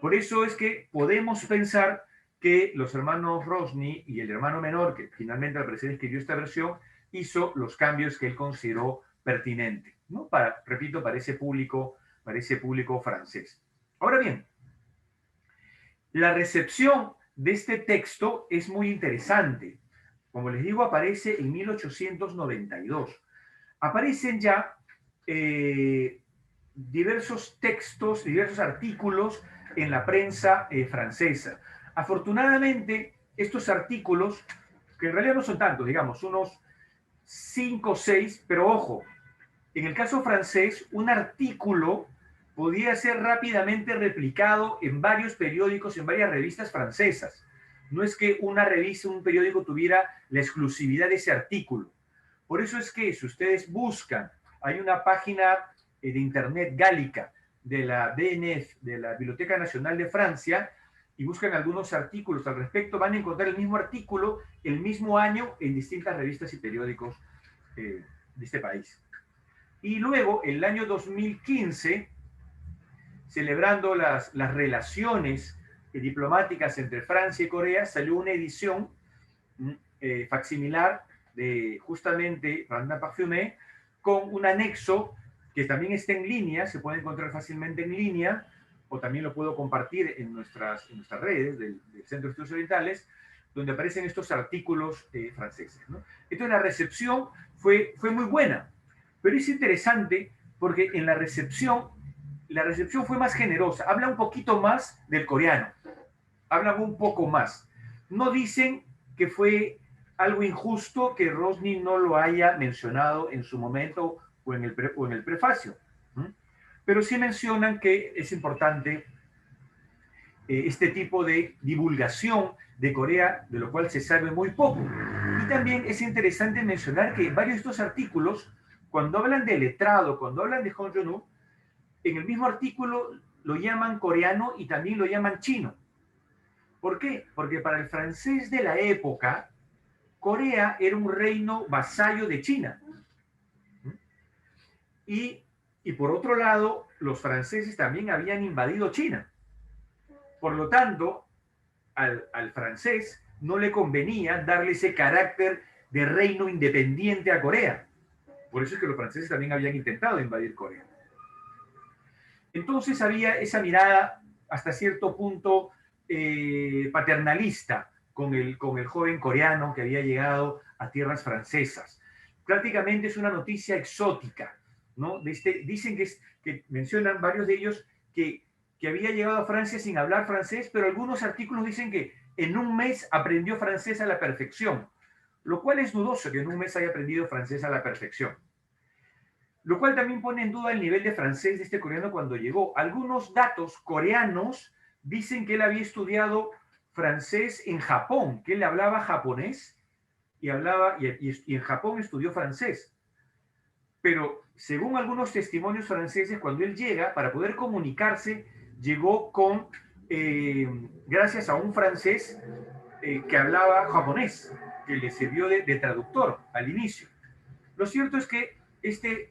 Por eso es que podemos pensar que los hermanos Rosny y el hermano menor, que finalmente al parecer escribió esta versión, hizo los cambios que él consideró pertinentes, ¿no? Repito, para ese público francés. Ahora bien, la recepción de este texto es muy interesante. Como les digo, aparece en 1892. Aparecen ya diversos textos, diversos artículos en la prensa francesa. Afortunadamente, estos artículos, que en realidad no son tantos, digamos, unos 5 o 6, pero ojo, en el caso francés, un artículo podía ser rápidamente replicado en varios periódicos, en varias revistas francesas. No es que una revista, un periódico tuviera la exclusividad de ese artículo. Por eso es que si ustedes buscan, hay una página de internet gálica de la BNF, de la Biblioteca Nacional de Francia, y buscan algunos artículos al respecto, van a encontrar el mismo artículo, el mismo año, en distintas revistas y periódicos de este país. Y luego, el año 2015, celebrando las relaciones diplomáticas entre Francia y Corea, salió una edición facsimilar de justamente Randa Parfumé, con un anexo que también está en línea, se puede encontrar fácilmente en línea, o también lo puedo compartir en nuestras redes del Centro de Estudios Orientales, donde aparecen estos artículos franceses, ¿no? Entonces la recepción fue muy buena, pero es interesante porque en la recepción fue más generosa, habla un poquito más del coreano, hablan un poco más. No dicen que fue algo injusto que Rosny no lo haya mencionado en su momento o en el prefacio. Pero sí mencionan que es importante este tipo de divulgación de Corea, de lo cual se sabe muy poco. Y también es interesante mencionar que varios de estos artículos, cuando hablan de letrado, cuando hablan de Hong Jong-un, en el mismo artículo lo llaman coreano y también lo llaman chino. ¿Por qué? Porque para el francés de la época, Corea era un reino vasallo de China. Y por otro lado, los franceses también habían invadido China. Por lo tanto, al francés no le convenía darle ese carácter de reino independiente a Corea. Por eso es que los franceses también habían intentado invadir Corea. Entonces había esa mirada hasta cierto punto paternalista con el joven coreano que había llegado a tierras francesas. Prácticamente es una noticia exótica, ¿no? Dicen que mencionan varios de ellos que había llegado a Francia sin hablar francés, pero algunos artículos dicen que en un mes aprendió francés a la perfección, lo cual es dudoso que en un mes haya aprendido francés a la perfección. Lo cual también pone en duda el nivel de francés de este coreano cuando llegó. Algunos datos coreanos dicen que él había estudiado francés en Japón, que él hablaba japonés y en Japón estudió francés. Pero según algunos testimonios franceses, cuando él llega, para poder comunicarse, llegó gracias a un francés que hablaba japonés, que le sirvió de traductor al inicio. Lo cierto es que este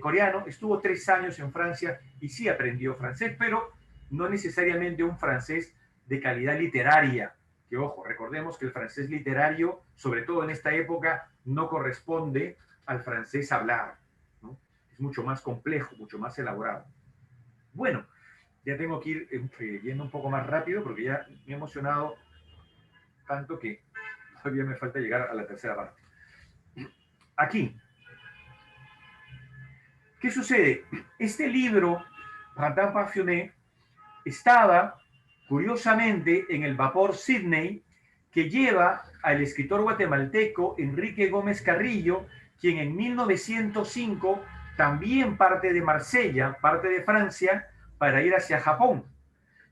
coreano estuvo 3 años en Francia y sí aprendió francés, pero no necesariamente un francés de calidad literaria. Que ojo, recordemos que el francés literario, sobre todo en esta época, no corresponde al francés hablado, ¿no? Es mucho más complejo, mucho más elaborado. Bueno, ya tengo que ir yendo un poco más rápido porque ya me he emocionado tanto que todavía me falta llegar a la tercera parte. Aquí. ¿Qué sucede? Este libro, Randa Parfumé, estaba, curiosamente, en el vapor Sydney, que lleva al escritor guatemalteco Enrique Gómez Carrillo, quien en 1905 también parte de Marsella, parte de Francia, para ir hacia Japón.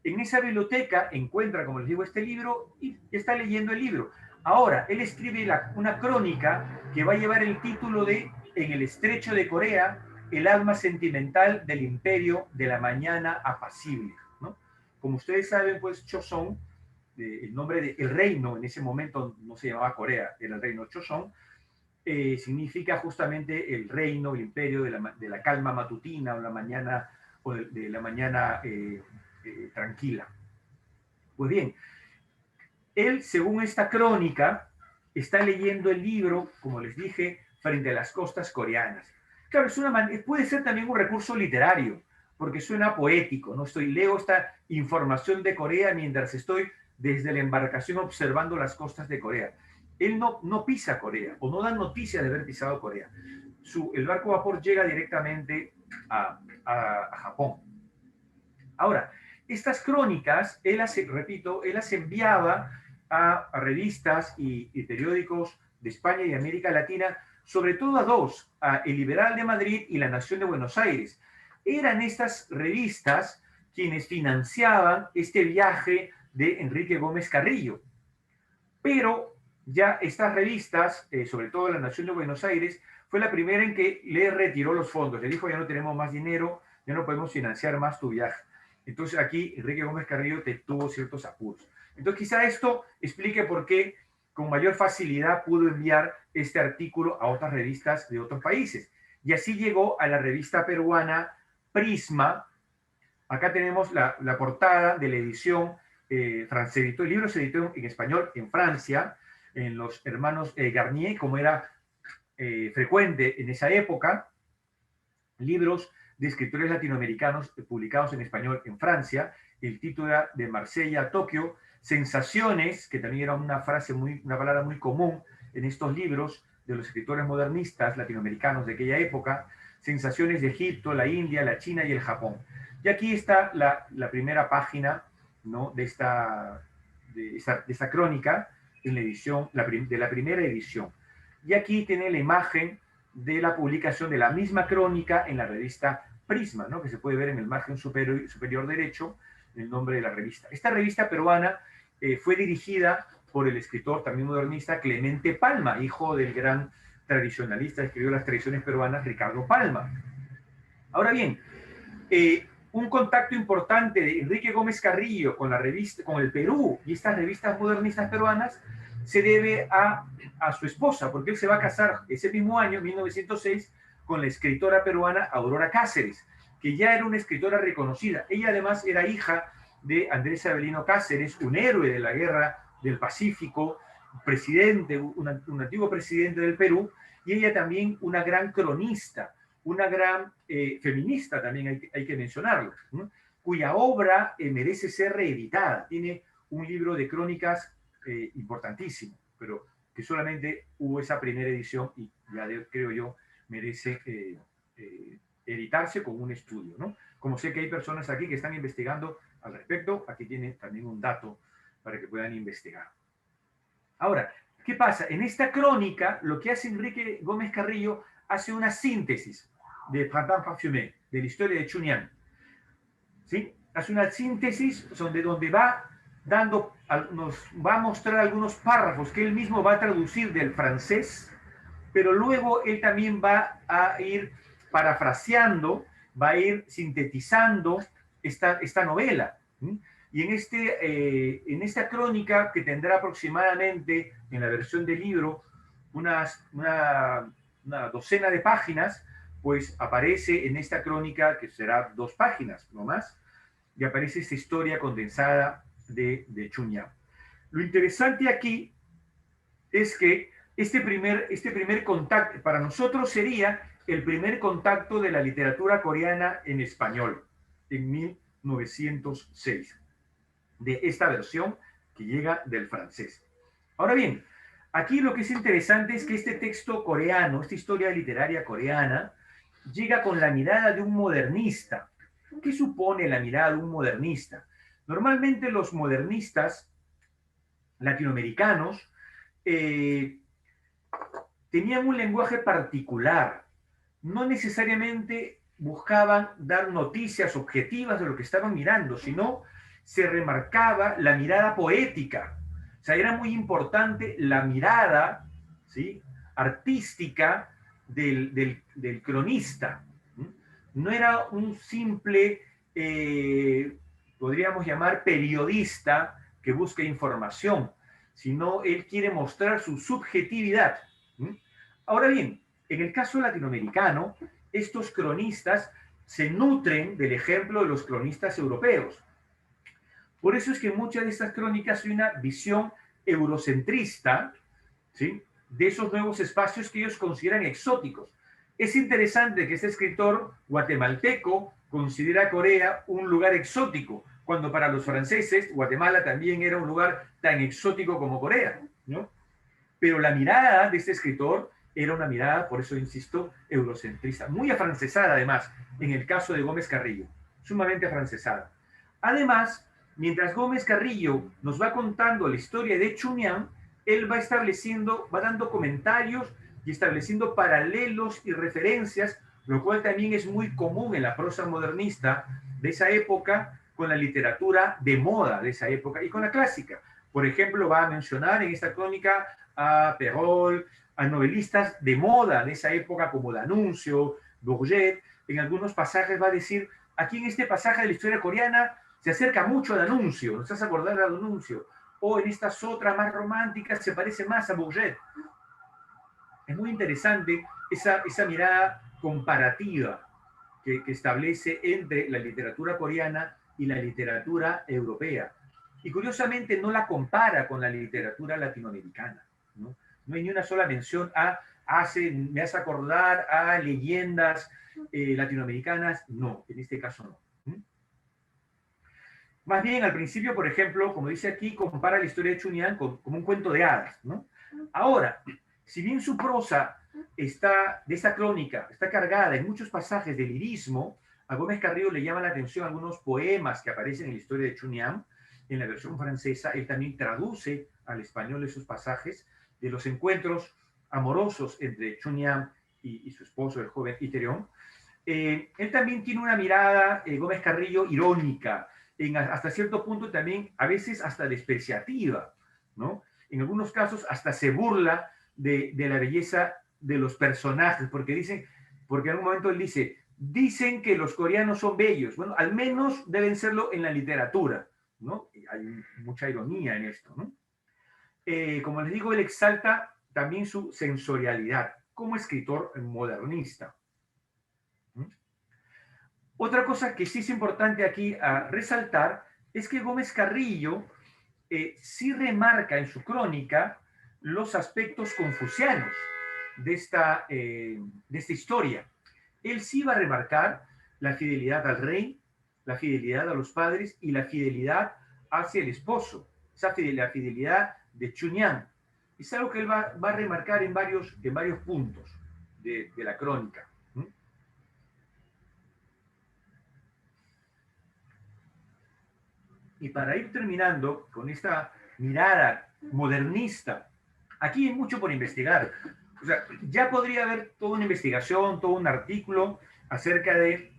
En esa biblioteca encuentra, como les digo, este libro y está leyendo el libro. Ahora, él escribe una crónica que va a llevar el título de En el estrecho de Corea, el alma sentimental del imperio de la mañana apacible, ¿no? Como ustedes saben, pues Choson, el nombre de el reino en ese momento no se llamaba Corea, era el reino Choson, significa justamente el reino, el imperio de la calma matutina o la mañana, o de la mañana tranquila. Pues bien, él, según esta crónica, está leyendo el libro, como les dije, frente a las costas coreanas. Claro, puede ser también un recurso literario, porque suena poético, ¿no? Leo esta información de Corea mientras estoy desde la embarcación observando las costas de Corea. Él no pisa Corea, o no da noticia de haber pisado Corea. El barco vapor llega directamente a Japón. Ahora, estas crónicas, él las enviaba a revistas y periódicos de España y América Latina, sobre todo a dos, a El Liberal de Madrid y La Nación de Buenos Aires. Eran estas revistas quienes financiaban este viaje de Enrique Gómez Carrillo. Pero ya estas revistas, sobre todo La Nación de Buenos Aires, fue la primera en que le retiró los fondos. Le dijo, ya no tenemos más dinero, ya no podemos financiar más tu viaje. Entonces aquí Enrique Gómez Carrillo tuvo ciertos apuros. Entonces quizá esto explique por qué con mayor facilidad pudo enviar este artículo a otras revistas de otros países. Y así llegó a la revista peruana Prisma. Acá tenemos la portada de la edición francesa. El libro se editó en español en Francia, en los hermanos Garnier, como era frecuente en esa época. Libros de escritores latinoamericanos publicados en español en Francia. El título era De Marsella a Tokio. Sensaciones, que también era una palabra muy común en estos libros de los escritores modernistas latinoamericanos de aquella época. Sensaciones de Egipto, la India, la China y el Japón. Y aquí está la primera página, ¿no?, de esta crónica en la edición, de la primera edición. Y aquí tiene la imagen de la publicación de la misma crónica en la revista Prisma, ¿no?, que se puede ver en el margen superior derecho el nombre de la revista. Esta revista peruana fue dirigida por el escritor también modernista Clemente Palma, hijo del gran tradicionalista que escribió las tradiciones peruanas, Ricardo Palma. Ahora bien, un contacto importante de Enrique Gómez Carrillo con el Perú y estas revistas modernistas peruanas se debe a su esposa, porque él se va a casar ese mismo año, 1906, con la escritora peruana Aurora Cáceres, que ya era una escritora reconocida. Ella además era hija de Andrés Avelino Cáceres, un héroe de la Guerra del Pacífico, un antiguo presidente del Perú, y ella también una gran cronista, una gran feminista también hay que mencionarlo, ¿no?, cuya obra merece ser reeditada. Tiene un libro de crónicas importantísimo, pero que solamente hubo esa primera edición y ya creo yo merece editarse con un estudio, ¿no? Como sé que hay personas aquí que están investigando al respecto, aquí tienen también un dato para que puedan investigar. Ahora, ¿qué pasa? En esta crónica, lo que hace Enrique Gómez Carrillo hace una síntesis de Printemps Parfumé, de la historia de Chunyan. ¿Sí? Hace una síntesis donde nos va a mostrar algunos párrafos que él mismo va a traducir del francés, pero luego él también va a ir parafraseando, va a ir sintetizando esta novela. ¿Sí? Y en esta crónica, que tendrá aproximadamente, en la versión del libro, una docena de páginas, pues aparece en esta crónica, que será 2 páginas no más, y aparece esta historia condensada de Chunyan. Lo interesante aquí es que este primer contacto, para nosotros sería el primer contacto de la literatura coreana en español, en 1906, de esta versión que llega del francés. Ahora bien, aquí lo que es interesante es que este texto coreano, esta historia literaria coreana, llega con la mirada de un modernista. ¿Qué supone la mirada de un modernista? Normalmente los modernistas latinoamericanos tenían un lenguaje particular. No necesariamente buscaban dar noticias objetivas de lo que estaban mirando, sino se remarcaba la mirada poética. O sea, era muy importante la mirada, ¿sí?, artística del cronista. No era un simple, podríamos llamar, periodista que busca información, sino él quiere mostrar su subjetividad. Ahora bien, en el caso latinoamericano, estos cronistas se nutren del ejemplo de los cronistas europeos. Por eso es que muchas de estas crónicas hay una visión eurocentrista, ¿sí?, de esos nuevos espacios que ellos consideran exóticos. Es interesante que este escritor guatemalteco considera Corea un lugar exótico, cuando para los franceses Guatemala también era un lugar tan exótico como Corea, ¿no? Pero la mirada de este escritor era una mirada, por eso insisto, eurocentrista, muy afrancesada además, en el caso de Gómez Carrillo, sumamente afrancesada. Además, mientras Gómez Carrillo nos va contando la historia de Chunhyang, él va estableciendo, va dando comentarios y estableciendo paralelos y referencias, lo cual también es muy común en la prosa modernista de esa época, con la literatura de moda de esa época y con la clásica. Por ejemplo, va a mencionar en esta crónica a Perrault, a novelistas de moda de esa época como D'Annunzio, Bourget. En algunos pasajes va a decir, aquí en este pasaje de la historia coreana se acerca mucho a D'Annunzio, nos hace acordar a D'Annunzio, o en estas otras más románticas se parece más a Bourget. Es muy interesante esa mirada comparativa que establece entre la literatura coreana y la literatura europea. Y curiosamente no la compara con la literatura latinoamericana, ¿no? No hay ni una sola mención a, me hace acordar a leyendas latinoamericanas. No, en este caso no. Más bien, al principio, por ejemplo, como dice aquí, compara la historia de Chunhyang como un cuento de hadas, ¿no? Ahora, si bien su prosa de esta crónica está cargada en muchos pasajes de lirismo, a Gómez Carrillo le llama la atención algunos poemas que aparecen en la historia de Chunhyang. En la versión francesa, él también traduce al español esos pasajes de los encuentros amorosos entre Chunhyang y su esposo, el joven Itereon. Él también tiene una mirada, Gómez Carrillo, irónica, hasta cierto punto también, a veces hasta despreciativa, ¿no? En algunos casos hasta se burla de la belleza de los personajes, porque en algún momento él dice, dicen que los coreanos son bellos. Bueno, al menos deben serlo en la literatura, ¿no? Hay mucha ironía en esto, ¿no? Como les digo, él exalta también su sensorialidad como escritor modernista. Otra cosa que sí es importante aquí a resaltar es que Gómez Carrillo sí remarca en su crónica los aspectos confucianos de esta historia. Él sí va a remarcar la fidelidad al rey, la fidelidad a los padres y la fidelidad hacia el esposo, la fidelidad de Chunhyang. Es algo que él va a remarcar en varios puntos de la crónica. Y para ir terminando con esta mirada modernista, aquí hay mucho por investigar. O sea, ya podría haber toda una investigación, todo un artículo acerca de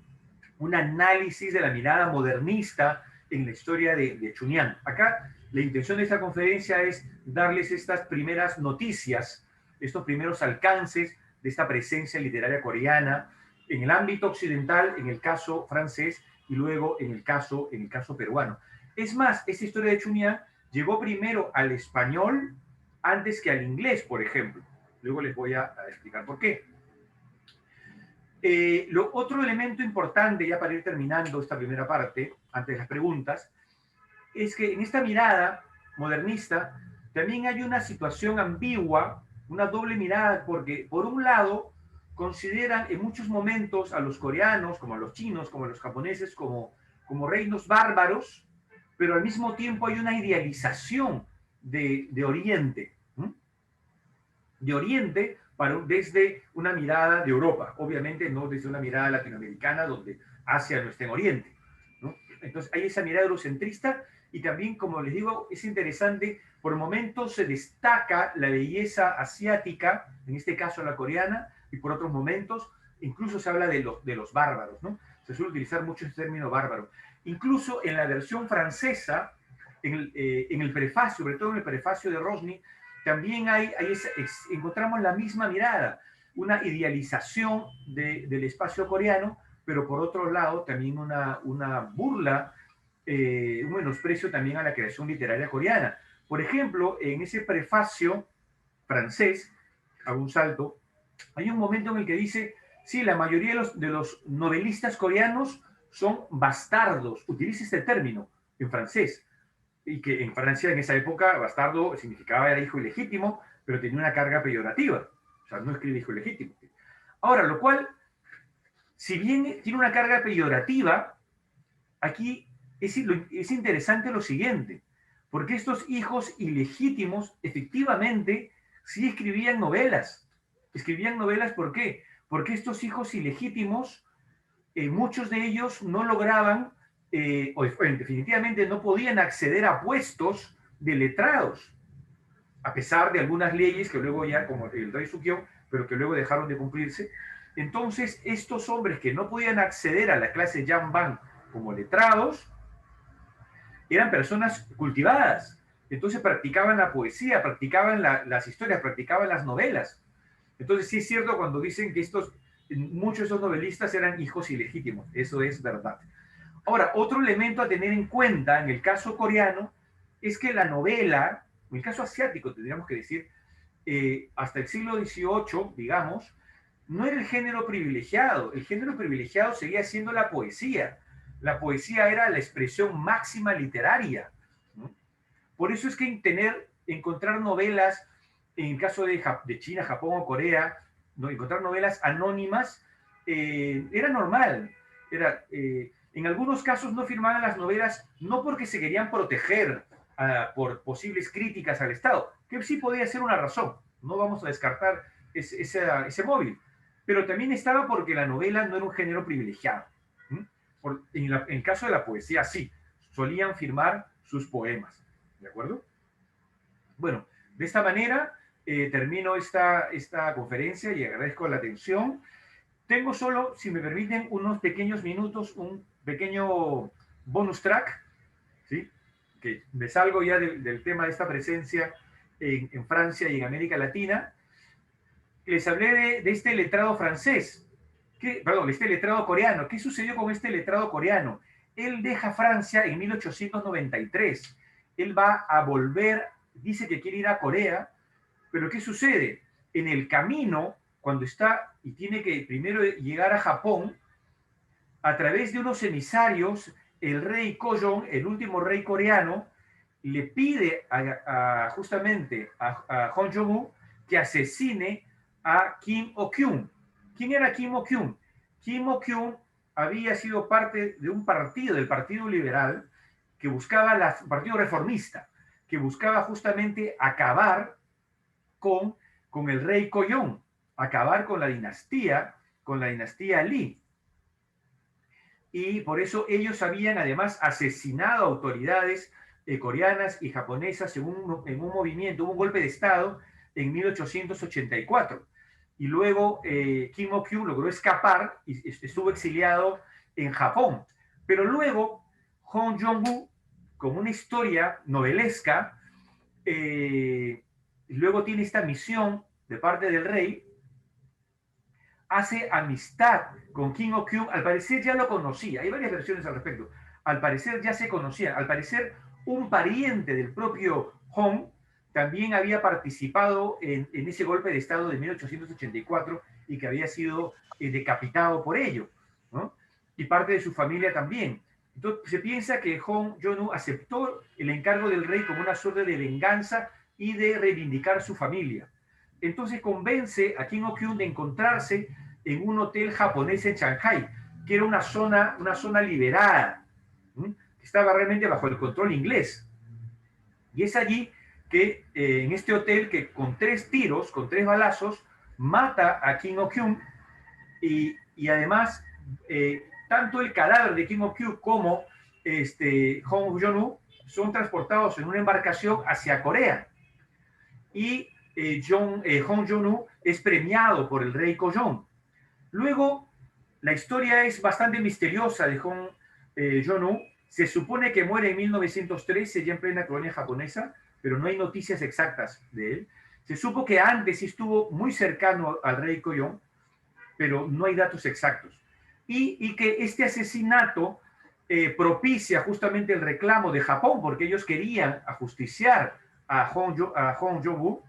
un análisis de la mirada modernista en la historia de Chunhyang. Acá la intención de esta conferencia es darles estas primeras noticias, estos primeros alcances de esta presencia literaria coreana en el ámbito occidental, en el caso francés, y luego en el caso peruano. Es más, esta historia de Chunhyang llegó primero al español antes que al inglés, por ejemplo. Luego les voy a explicar por qué. Otro elemento importante, ya para ir terminando esta primera parte, antes de las preguntas, es que en esta mirada modernista también hay una situación ambigua, una doble mirada, porque por un lado consideran en muchos momentos a los coreanos, como a los chinos, como a los japoneses, como reinos bárbaros, pero al mismo tiempo hay una idealización de Oriente, de Oriente desde una mirada de Europa, obviamente no desde una mirada latinoamericana donde Asia no está en Oriente, ¿no? Entonces hay esa mirada eurocentrista y también, como les digo, es interesante, por momentos se destaca la belleza asiática, en este caso la coreana, y por otros momentos incluso se habla de los bárbaros, ¿no? Se suele utilizar mucho este término bárbaro. Incluso en la versión francesa, en el prefacio, sobre todo en el prefacio de Rosny, también encontramos la misma mirada, una idealización del espacio coreano, pero por otro lado también una burla, un menosprecio también a la creación literaria coreana. Por ejemplo, en ese prefacio francés, hago un salto, hay un momento en el que dice, sí, la mayoría de los novelistas coreanos son bastardos, utiliza este término en francés, y que en Francia en esa época bastardo significaba era hijo ilegítimo, pero tenía una carga peyorativa, o sea, no escribe hijo ilegítimo. Ahora, lo cual, si bien tiene una carga peyorativa, aquí es interesante lo siguiente, porque estos hijos ilegítimos efectivamente sí escribían novelas. Escribían novelas, ¿por qué? Porque estos hijos ilegítimos, muchos de ellos no lograban, o definitivamente no podían acceder a puestos de letrados, a pesar de algunas leyes que luego ya, como el rey Sukyeong, pero que luego dejaron de cumplirse. Entonces, estos hombres que no podían acceder a la clase Janban como letrados, eran personas cultivadas. Entonces practicaban la poesía, practicaban las historias, practicaban las novelas. Entonces sí es cierto cuando dicen que muchos de esos novelistas eran hijos ilegítimos. Eso es verdad. Ahora, otro elemento a tener en cuenta en el caso coreano es que la novela, en el caso asiático tendríamos que decir, hasta el siglo XVIII, digamos, no era el género privilegiado. El género privilegiado seguía siendo la poesía. La poesía era la expresión máxima literaria, ¿no? Por eso es que encontrar novelas, en el caso de China, Japón o Corea, ¿no? Encontrar novelas anónimas era normal. En algunos casos no firmaban las novelas no porque se querían proteger por posibles críticas al Estado, que sí podía ser una razón, no vamos a descartar ese móvil, pero también estaba porque la novela no era un género privilegiado. En el caso de la poesía, sí, solían firmar sus poemas, ¿de acuerdo? Bueno, de esta manera termino esta conferencia y agradezco la atención. Tengo solo, si me permiten, unos pequeños minutos, un pequeño bonus track, ¿sí? Que me salgo ya del tema de esta presencia en Francia y en América Latina. Les hablé de este letrado francés, este letrado coreano. ¿Qué sucedió con este letrado coreano? Él deja Francia en 1893. Él va a volver, dice que quiere ir a Corea, pero ¿qué sucede? En el camino, cuando está y tiene que primero llegar a Japón, a través de unos emisarios, el rey Kojong, el último rey coreano, le pide justamente a Hong Jong-un que asesine a Kim Ok-un. ¿Quién era Kim Ok-un? Kim Ok-un había sido parte de un partido, del Partido Liberal, que buscaba, Partido Reformista, que buscaba justamente acabar con el rey Kojong, acabar con la dinastía Lee. Y por eso ellos habían además asesinado a autoridades coreanas y japonesas en un movimiento, un golpe de Estado en 1884. Y luego Kim Ok-un logró escapar y estuvo exiliado en Japón. Pero luego Hong Jong-un, como una historia novelesca, luego tiene esta misión de parte del rey, hace amistad con Kim Ok-un. Al parecer ya lo conocía, hay varias versiones al respecto. Al parecer ya se conocían, al parecer un pariente del propio Hong también había participado en ese golpe de Estado de 1884 y que había sido decapitado por ello, ¿no? Y parte de su familia también. Entonces se piensa que Hong Jong-un aceptó el encargo del rey como una suerte de venganza y de reivindicar su familia. Entonces convence a Kim Ok-un de encontrarse en un hotel japonés en Shanghái, que era una zona liberada, que estaba realmente bajo el control inglés. Y es allí que en este hotel que con 3 tiros, con 3 balazos, mata a Kim Ok-un y además tanto el cadáver de Kim Ok-un como Hong Jong-un son transportados en una embarcación hacia Corea. Y Hong Jong-un es premiado por el rey Kojong. Luego, la historia es bastante misteriosa de Hong Jong-un. Se supone que muere en 1913, ya en plena colonia japonesa, pero no hay noticias exactas de él. Se supo que antes sí estuvo muy cercano al rey Kojong, pero no hay datos exactos. Y que este asesinato propicia justamente el reclamo de Japón, porque ellos querían ajusticiar a Hong Jong-un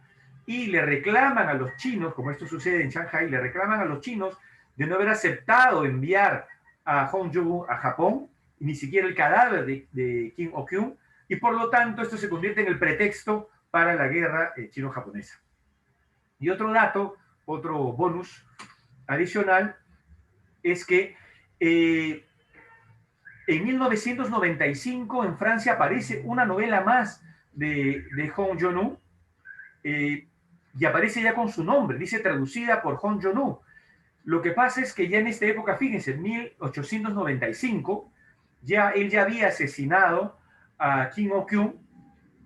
y le reclaman a los chinos, como esto sucede en Shanghai, le reclaman a los chinos de no haber aceptado enviar a Hong Jong-un a Japón, ni siquiera el cadáver de Kim Ok-un, y por lo tanto esto se convierte en el pretexto para la guerra chino-japonesa. Y otro dato, otro bonus adicional, es que en 1995 en Francia aparece una novela más de Hong Jong-un, y aparece ya con su nombre, dice traducida por Hong Jong-un. Lo que pasa es que ya en esta época, fíjense, en 1895, él ya había asesinado a Kim Ok-un,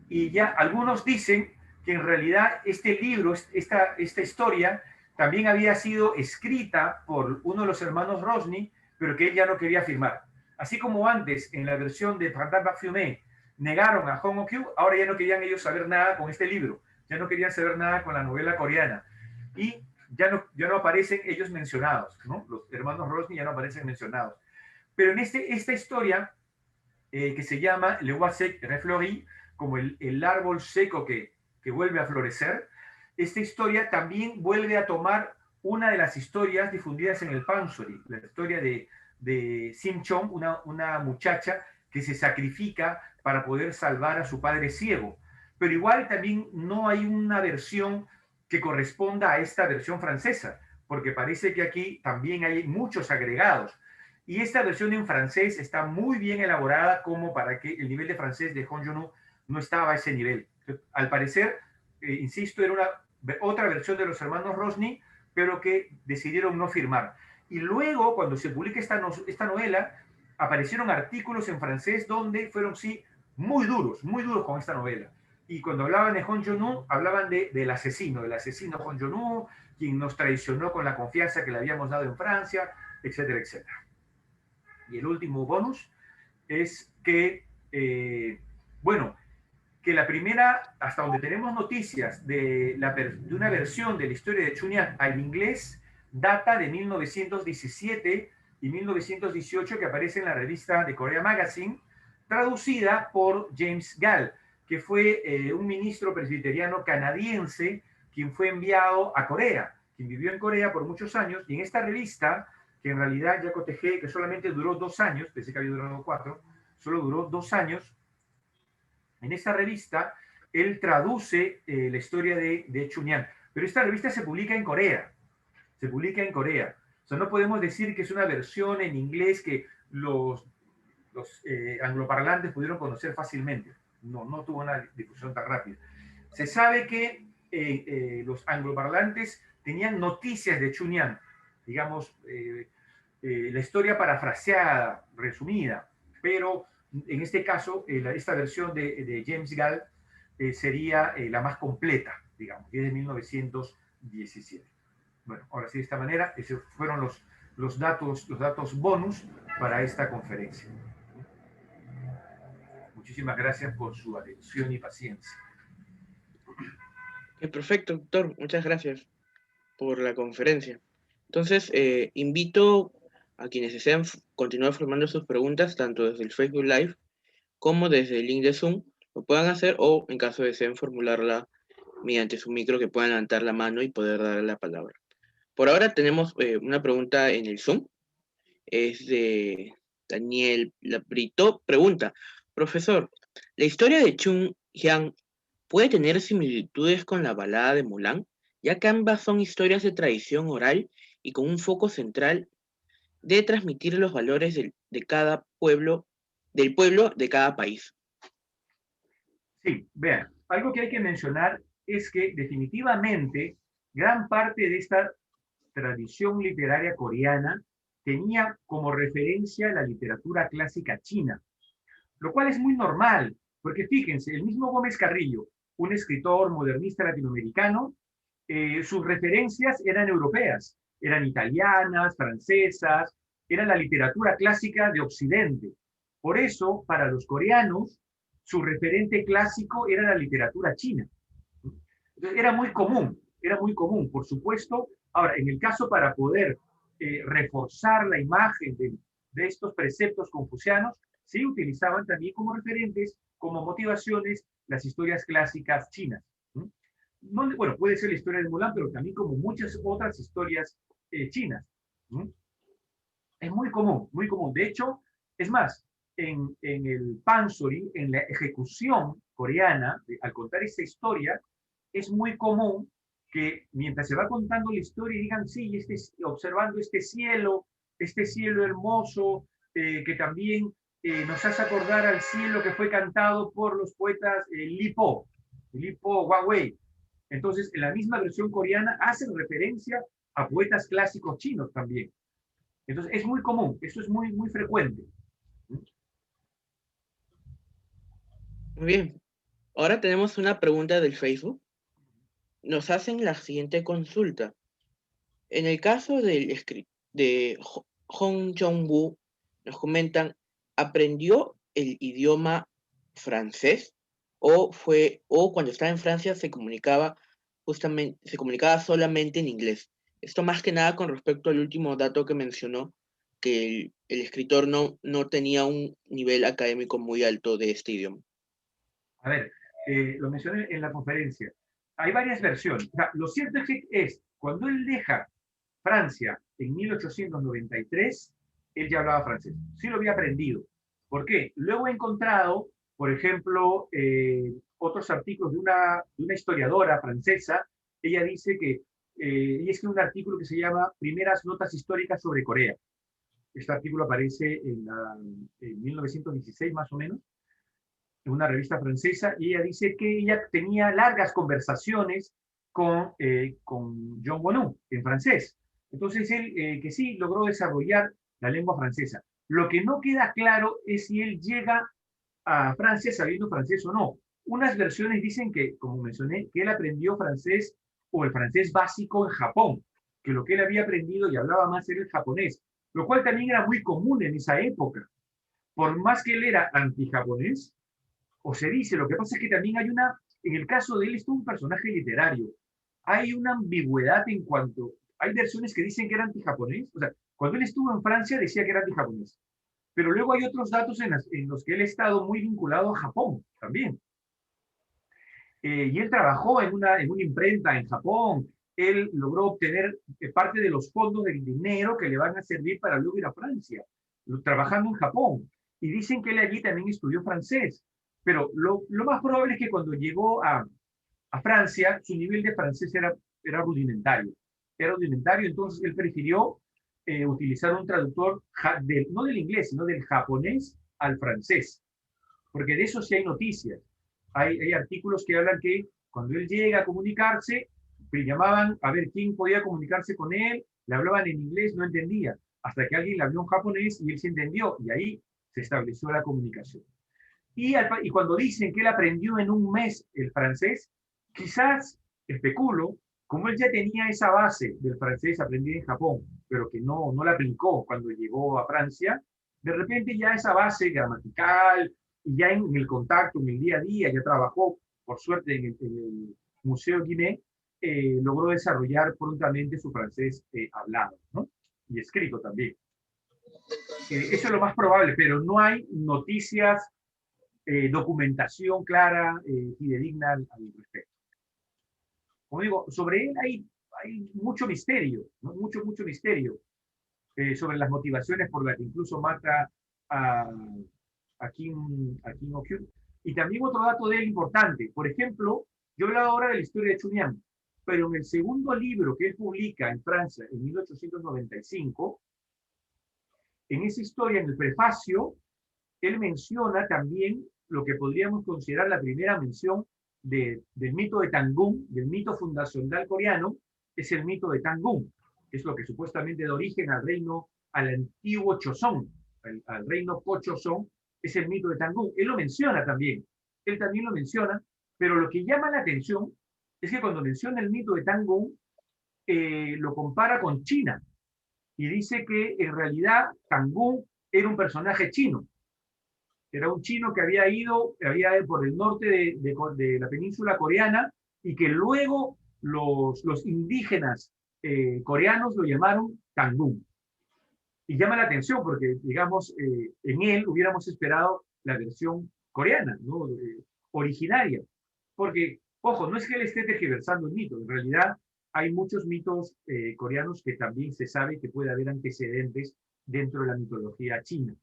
y ya algunos dicen que en realidad este libro, esta historia, también había sido escrita por uno de los hermanos Rosny, pero que él ya no quería firmar. Así como antes, en la versión de Printemps Parfumé, negaron a Hong Ok-un, ahora ya no querían ellos saber nada con este libro, ya no querían saber nada con la novela coreana. Y ya no aparecen ellos mencionados, ¿no? Los hermanos Rosny ya no aparecen mencionados. Pero en esta historia, que se llama Le Bois Sec Refleuri, como el árbol seco que vuelve a florecer, esta historia también vuelve a tomar una de las historias difundidas en el Pansori, la historia de Sim Chong, una muchacha que se sacrifica para poder salvar a su padre ciego. Pero igual también no hay una versión que corresponda a esta versión francesa, porque parece que aquí también hay muchos agregados. Y esta versión en francés está muy bien elaborada como para que el nivel de francés de Hong Jong-un no estaba a ese nivel. Al parecer, insisto, era otra versión de los hermanos Rosny, pero que decidieron no firmar. Y luego, cuando se publica esta novela, aparecieron artículos en francés donde fueron, sí, muy duros con esta novela. Y cuando hablaban de Hong Jong-un, hablaban del asesino Hong Jong-un, quien nos traicionó con la confianza que le habíamos dado en Francia, etcétera, etcétera. Y el último bonus es que, que la primera, hasta donde tenemos noticias de una versión de la historia de Chunhyang al inglés, data de 1917 y 1918, que aparece en la revista de Korea Magazine, traducida por James Gall, que fue un ministro presbiteriano canadiense quien fue enviado a Corea, quien vivió en Corea por muchos años, y en esta revista, que en realidad ya cotejé, que solamente duró 2 años, pensé que había durado 4, solo duró 2 años. En esta revista, él traduce la historia de Chunhyang, pero esta revista se publica en Corea, O sea, no podemos decir que es una versión en inglés que los angloparlantes pudieron conocer fácilmente. No tuvo una difusión tan rápida. Se sabe que los angloparlantes tenían noticias de Chunhyang, digamos, la historia parafraseada, resumida, pero en este caso, esta versión de James Gall sería la más completa, digamos, que es de 1917. Bueno, ahora sí, de esta manera, esos fueron los datos bonus para esta conferencia. Muchísimas gracias por su atención y paciencia. Perfecto, doctor. Muchas gracias por la conferencia. Entonces, invito a quienes desean continuar formando sus preguntas, tanto desde el Facebook Live como desde el link de Zoom, lo puedan hacer, o en caso deseen formularla mediante su micro, que puedan levantar la mano y poder darle la palabra. Por ahora tenemos una pregunta en el Zoom. Es de Daniel Labrito. Pregunta: profesor, ¿la historia de Chunhyang puede tener similitudes con la balada de Mulan, ya que ambas son historias de tradición oral y con un foco central de transmitir los valores de cada pueblo, del pueblo de cada país? Sí, vean, algo que hay que mencionar es que definitivamente gran parte de esta tradición literaria coreana tenía como referencia la literatura clásica china. lo cual es muy normal, porque fíjense, el mismo Gómez Carrillo, un escritor modernista latinoamericano, sus referencias eran europeas, eran italianas, francesas, era la literatura clásica de Occidente. Por eso, para los coreanos, su referente clásico era la literatura china. Entonces, era muy común, por supuesto. Ahora, en el caso para poder reforzar la imagen de estos preceptos confucianos, sí utilizaban también como referentes, como motivaciones, las historias clásicas chinas. Bueno, puede ser la historia de Mulan, pero también como muchas otras historias chinas. Es muy común, muy común. De hecho, es más, en el pansori, en la ejecución coreana, al contar esta historia, es muy común que mientras se va contando la historia digan, sí, observando este cielo hermoso, que también nos hace acordar al cielo que fue cantado por los poetas Li Po Huawei. Entonces, en la misma versión coreana hacen referencia a poetas clásicos chinos también. Entonces, es muy común, eso es muy, muy frecuente. Muy bien. Ahora tenemos una pregunta del Facebook. Nos hacen la siguiente consulta. En el caso de Hong Jong-woo, nos comentan, ¿aprendió el idioma francés o cuando estaba en Francia se comunicaba solamente en inglés? Esto más que nada con respecto al último dato que mencionó, que el escritor no tenía un nivel académico muy alto de este idioma. A ver, lo mencioné en la conferencia. Hay varias versiones. O sea, lo cierto es, cuando él deja Francia en 1893, él ya hablaba francés. Sí lo había aprendido. ¿Por qué? Luego he encontrado, por ejemplo, otros artículos de una historiadora francesa. Ella dice que ella escribe un artículo que se llama Primeras Notas Históricas sobre Corea. Este artículo aparece en 1916 más o menos, en una revista francesa, y ella dice que ella tenía largas conversaciones con John Wonu en francés. Entonces él, que sí, logró desarrollar la lengua francesa. Lo que no queda claro es si él llega a Francia sabiendo francés o no. Unas versiones dicen que, como mencioné, que él aprendió francés o el francés básico en Japón, que lo que él había aprendido y hablaba más era el japonés, lo cual también era muy común en esa época. Por más que él era antijaponés, o se dice, lo que pasa es que también en el caso de él, es un personaje literario. Hay una ambigüedad en cuanto, hay versiones que dicen que era antijaponés, o sea, cuando él estuvo en Francia decía que era antijaponés, pero luego hay otros datos en los que él ha estado muy vinculado a Japón también. Y él trabajó en una imprenta en Japón, él logró obtener parte de los fondos del dinero que le van a servir para luego ir a Francia, trabajando en Japón. Y dicen que él allí también estudió francés. Pero lo más probable es que cuando llegó a Francia, su nivel de francés era rudimentario. Era rudimentario, entonces él prefirió utilizar un traductor no del inglés, sino del japonés al francés. Porque de eso sí hay noticias. Hay artículos que hablan que cuando él llega a comunicarse, le llamaban a ver quién podía comunicarse con él, le hablaban en inglés, no entendía, hasta que alguien le habló en japonés y él se entendió, y ahí se estableció la comunicación. Y cuando dicen que él aprendió en un mes el francés, quizás, especulo, como él ya tenía esa base del francés aprendido en Japón, pero que no la aplicó cuando llegó a Francia, de repente ya esa base gramatical, y ya en el contacto, en el día a día, ya trabajó, por suerte, en el Museo Guimet, logró desarrollar prontamente su francés hablado, ¿no? Y escrito también. Eso es lo más probable, pero no hay noticias, documentación clara, fidedigna al respecto. Como digo, sobre él hay mucho misterio, ¿no? Mucho misterio sobre las motivaciones por las que incluso mata a Kim Ok-hyun. Y también otro dato de él importante. Por ejemplo, yo he hablado ahora de la historia de Chunhyang, pero en el segundo libro que él publica en Francia en 1895, en esa historia, en el prefacio, él menciona también lo que podríamos considerar la primera mención del mito de Tangun, del mito fundacional coreano, es el mito de Tangun, que es lo que supuestamente da origen al antiguo Choson, al reino Joseon, es el mito de Tangun. Él lo menciona también. Él también lo menciona, pero lo que llama la atención es que cuando menciona el mito de Tangun, lo compara con China y dice que en realidad Tangun era un personaje chino. Era un chino que había ido por el norte de la península coreana y que luego los indígenas coreanos lo llamaron Tangun. Y llama la atención porque, digamos, en él hubiéramos esperado la versión coreana, ¿no? Originaria. Porque, ojo, no es que él esté tergiversando el mito, en realidad hay muchos mitos coreanos que también se sabe que puede haber antecedentes dentro de la mitología china,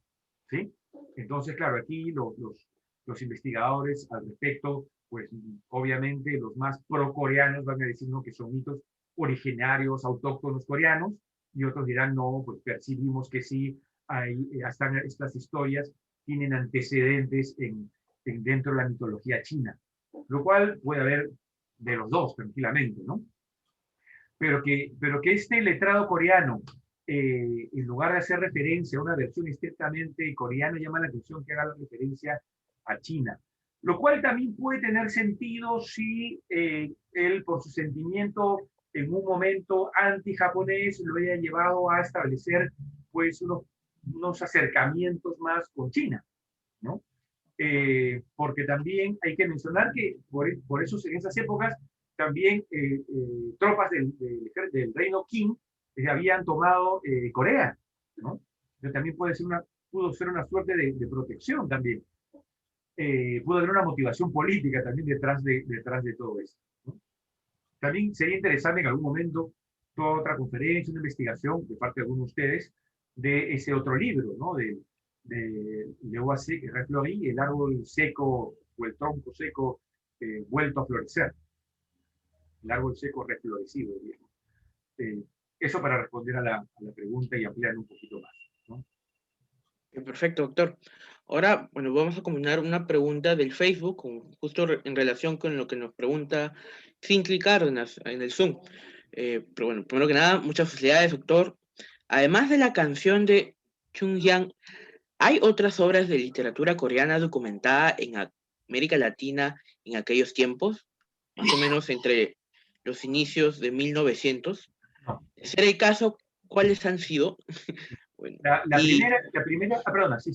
¿sí? Entonces, claro, aquí los investigadores al respecto, pues obviamente los más pro-coreanos van a decir, ¿no?, que son mitos originarios, autóctonos coreanos, y otros dirán, no, pues percibimos que sí, hasta estas historias tienen antecedentes dentro de la mitología china, lo cual puede haber de los dos tranquilamente, ¿no? Pero que este letrado coreano, en lugar de hacer referencia a una versión estrictamente coreana, llama la atención que haga la referencia a China. Lo cual también puede tener sentido si él, por su sentimiento en un momento anti-japonés, lo haya llevado a establecer pues unos acercamientos más con China, ¿no? Porque también hay que mencionar que por eso en esas épocas también tropas del reino Qing habían tomado Corea, ¿no? Entonces también pudo ser una suerte de protección también. Pudo haber una motivación política también detrás de todo esto, ¿no? También sería interesante en algún momento toda otra conferencia, una investigación de parte de algunos de ustedes de ese otro libro, ¿no? De Oasis, que reflorí, el árbol seco o el tronco seco vuelto a florecer. El árbol seco reflorecido, digamos. Eso para responder a la pregunta y ampliar un poquito más, ¿no? Perfecto, doctor. Ahora, bueno, vamos a combinar una pregunta del Facebook, justo en relación con lo que nos pregunta Cindy Cárdenas en el Zoom. Pero bueno, primero que nada, muchas felicidades, doctor. Además de la canción de Chung Yang, ¿hay otras obras de literatura coreana documentada en América Latina en aquellos tiempos? Más o menos entre los inicios de 1900. No. De ser el caso, ¿cuáles han sido? Bueno, la primera, perdona, sí.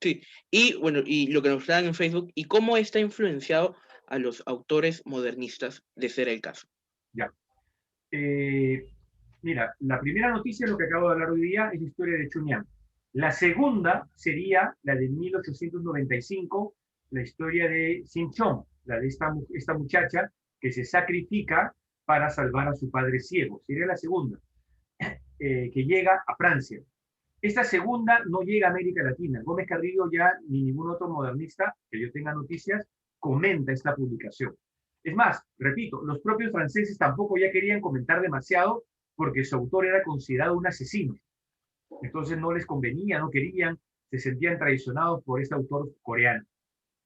Sí, y bueno, y lo que nos dan en Facebook, y cómo está influenciado a los autores modernistas, de ser el caso. Ya. Mira, la primera noticia, lo que acabo de hablar hoy día, es la historia de Chunyang. La segunda sería la de 1895, la historia de Sin Chong, la de esta muchacha que se sacrifica para salvar a su padre ciego. Sería la segunda, que llega a Francia. Esta segunda no llega a América Latina. Gómez Carrillo ya, ni ningún otro modernista que yo tenga noticias, comenta esta publicación. Es más, repito, los propios franceses tampoco ya querían comentar demasiado porque su autor era considerado un asesino. Entonces no les convenía, no querían, se sentían traicionados por este autor coreano.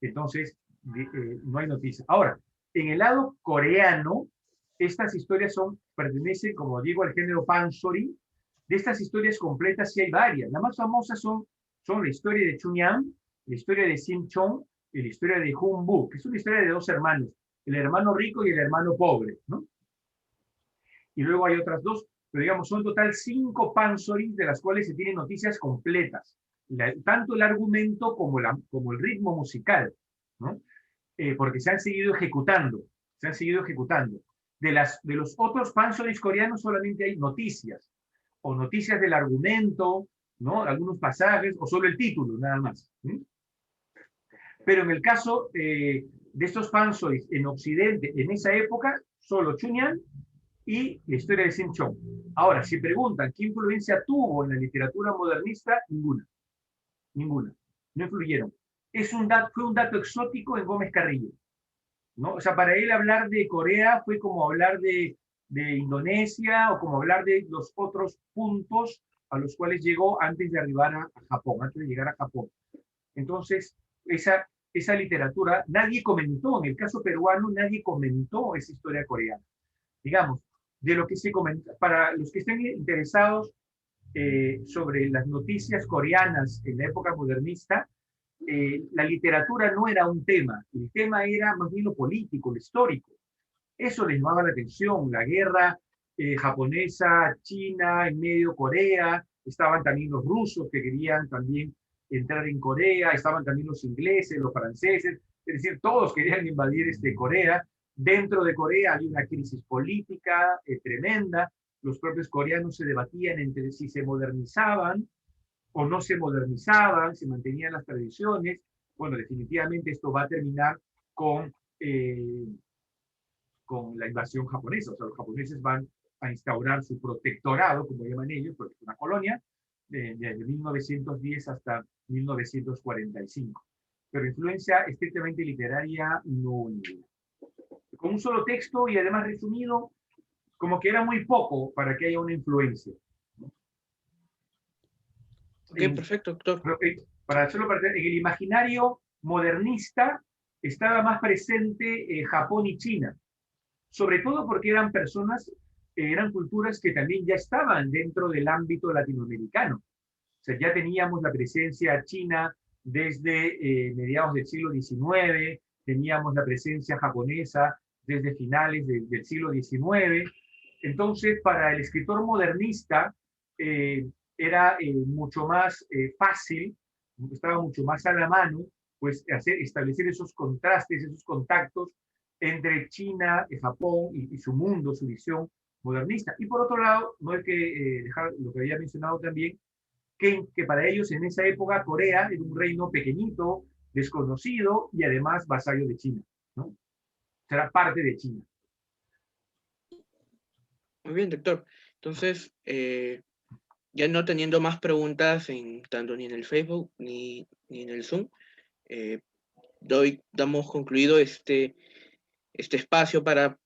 Entonces, no hay noticias. Ahora, en el lado coreano, estas historias pertenecen, como digo, al género pansori. De estas historias completas sí hay varias. Las más famosas son la historia de Chunyang, la historia de Sim Chong y la historia de Hun Bu, que es una historia de dos hermanos, el hermano rico y el hermano pobre, ¿no? Y luego hay otras dos, pero digamos, son en total 5 pansoris de las cuales se tienen noticias completas. Tanto el argumento como el ritmo musical, ¿no? Porque se han seguido ejecutando. De los otros pansoris coreanos solamente hay noticias, o noticias del argumento, ¿no? Algunos pasajes, o solo el título, nada más. ¿Sí? Pero en el caso de estos pansoris en Occidente, en esa época, solo Chunyang y la historia de Sim Chong. Ahora, si preguntan qué influencia tuvo en la literatura modernista, ninguna. No influyeron. Fue un dato exótico en Gómez Carrillo, ¿no? O sea, para él hablar de Corea fue como hablar de Indonesia o como hablar de los otros puntos a los cuales llegó antes de arribar a Japón, antes de llegar a Japón. Entonces, esa literatura, nadie comentó, en el caso peruano, nadie comentó esa historia coreana. Digamos, de lo que se comenta, para los que estén interesados sobre las noticias coreanas en la época modernista, la literatura no era un tema, el tema era más bien lo político, lo histórico. Eso les llamaba la atención, la guerra japonesa, China, en medio Corea, estaban también los rusos que querían también entrar en Corea, estaban también los ingleses, los franceses, es decir, todos querían invadir Corea. Dentro de Corea hay una crisis política tremenda, los propios coreanos se debatían entre si se modernizaban o no se modernizaban, se mantenían las tradiciones. Bueno, definitivamente esto va a terminar con la invasión japonesa. O sea, los japoneses van a instaurar su protectorado, como llaman ellos, porque es una colonia, desde 1910 hasta 1945. Pero influencia estrictamente literaria no hubo ninguna. Con un solo texto y además resumido, como que era muy poco para que haya una influencia. Ok, perfecto, doctor. Para hacerlo, en el imaginario modernista estaba más presente Japón y China, sobre todo porque eran personas, eran culturas que también ya estaban dentro del ámbito latinoamericano. O sea, ya teníamos la presencia china desde mediados del siglo XIX, teníamos la presencia japonesa desde finales del siglo XIX. Entonces, para el escritor modernista era mucho más fácil, estaba mucho más a la mano, pues establecer esos contrastes, esos contactos entre China, Japón y su mundo, su visión modernista. Y por otro lado, no hay que dejar lo que había mencionado también, que para ellos en esa época Corea era un reino pequeñito, desconocido y además vasallo de China, ¿no? Será parte de China. Muy bien, doctor. Entonces, ya no teniendo más preguntas tanto ni en el Facebook ni en el Zoom, damos concluido este espacio para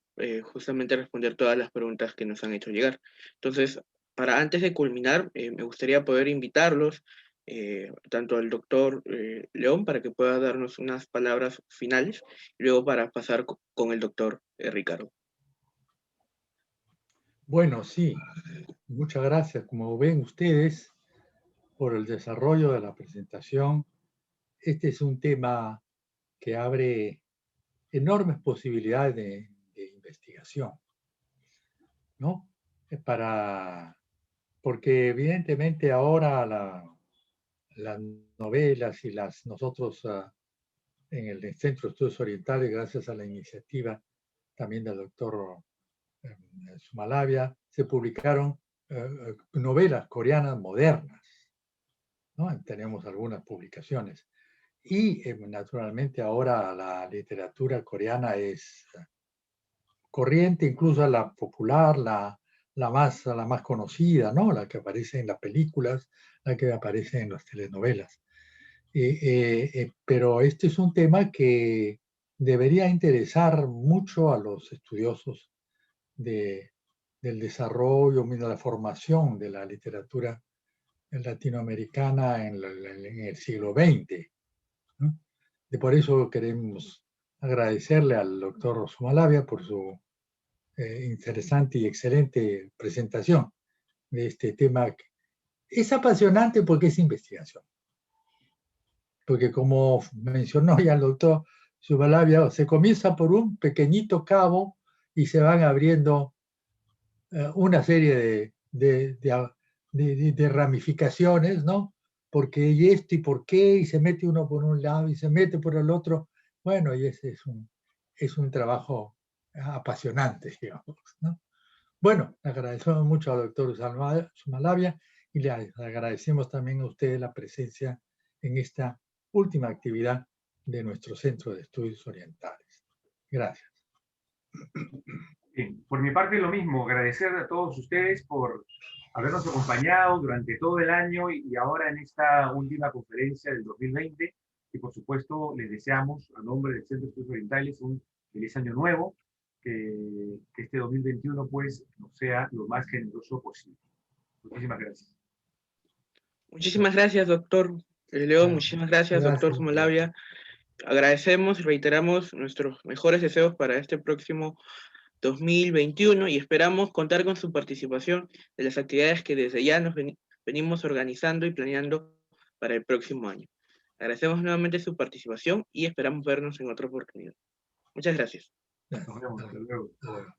justamente responder todas las preguntas que nos han hecho llegar. Entonces, antes de culminar, me gustaría poder invitarlos, tanto al doctor León, para que pueda darnos unas palabras finales, y luego para pasar con el doctor Ricardo. Bueno, sí, muchas gracias. Como ven ustedes, por el desarrollo de la presentación, este es un tema que abre enormes posibilidades de investigación, ¿no? Porque evidentemente ahora las novelas y nosotros en el Centro de Estudios Orientales, gracias a la iniciativa también del doctor Sumalavia, se publicaron novelas coreanas modernas, ¿no? Tenemos algunas publicaciones. Y naturalmente ahora la literatura coreana es corriente, incluso la popular, la más conocida, ¿no? La que aparece en las películas, la que aparece en las telenovelas. Pero este es un tema que debería interesar mucho a los estudiosos del desarrollo, de la formación de la literatura latinoamericana en el siglo XX. ¿no? Por eso queremos agradecerle al doctor Sumalavia por su interesante y excelente presentación de este tema. Es apasionante porque es investigación. Porque como mencionó ya el doctor Sumalavia, se comienza por un pequeñito cabo y se van abriendo una serie de ramificaciones, ¿no? Porque y esto y por qué, y se mete uno por un lado y se mete por el otro. Bueno, y ese es un trabajo apasionante, digamos, ¿no? Bueno, le agradecemos mucho al doctor Sumalavia y le agradecemos también a ustedes la presencia en esta última actividad de nuestro Centro de Estudios Orientales. Gracias. Bien, por mi parte lo mismo, agradecer a todos ustedes por habernos acompañado durante todo el año y ahora en esta última conferencia del 2020 y por supuesto les deseamos a nombre del Centro de Estudios Orientales un feliz año nuevo, que este 2021 pues nos sea lo más generoso posible. Muchísimas gracias. Muchísimas gracias, doctor León, muchísimas gracias, doctor Sumalavia. Agradecemos y reiteramos nuestros mejores deseos para este próximo 2021 y esperamos contar con su participación en las actividades que desde ya nos venimos organizando y planeando para el próximo año. Agradecemos nuevamente su participación y esperamos vernos en otra oportunidad. Muchas gracias. Nos vemos. Hasta luego. Hasta luego.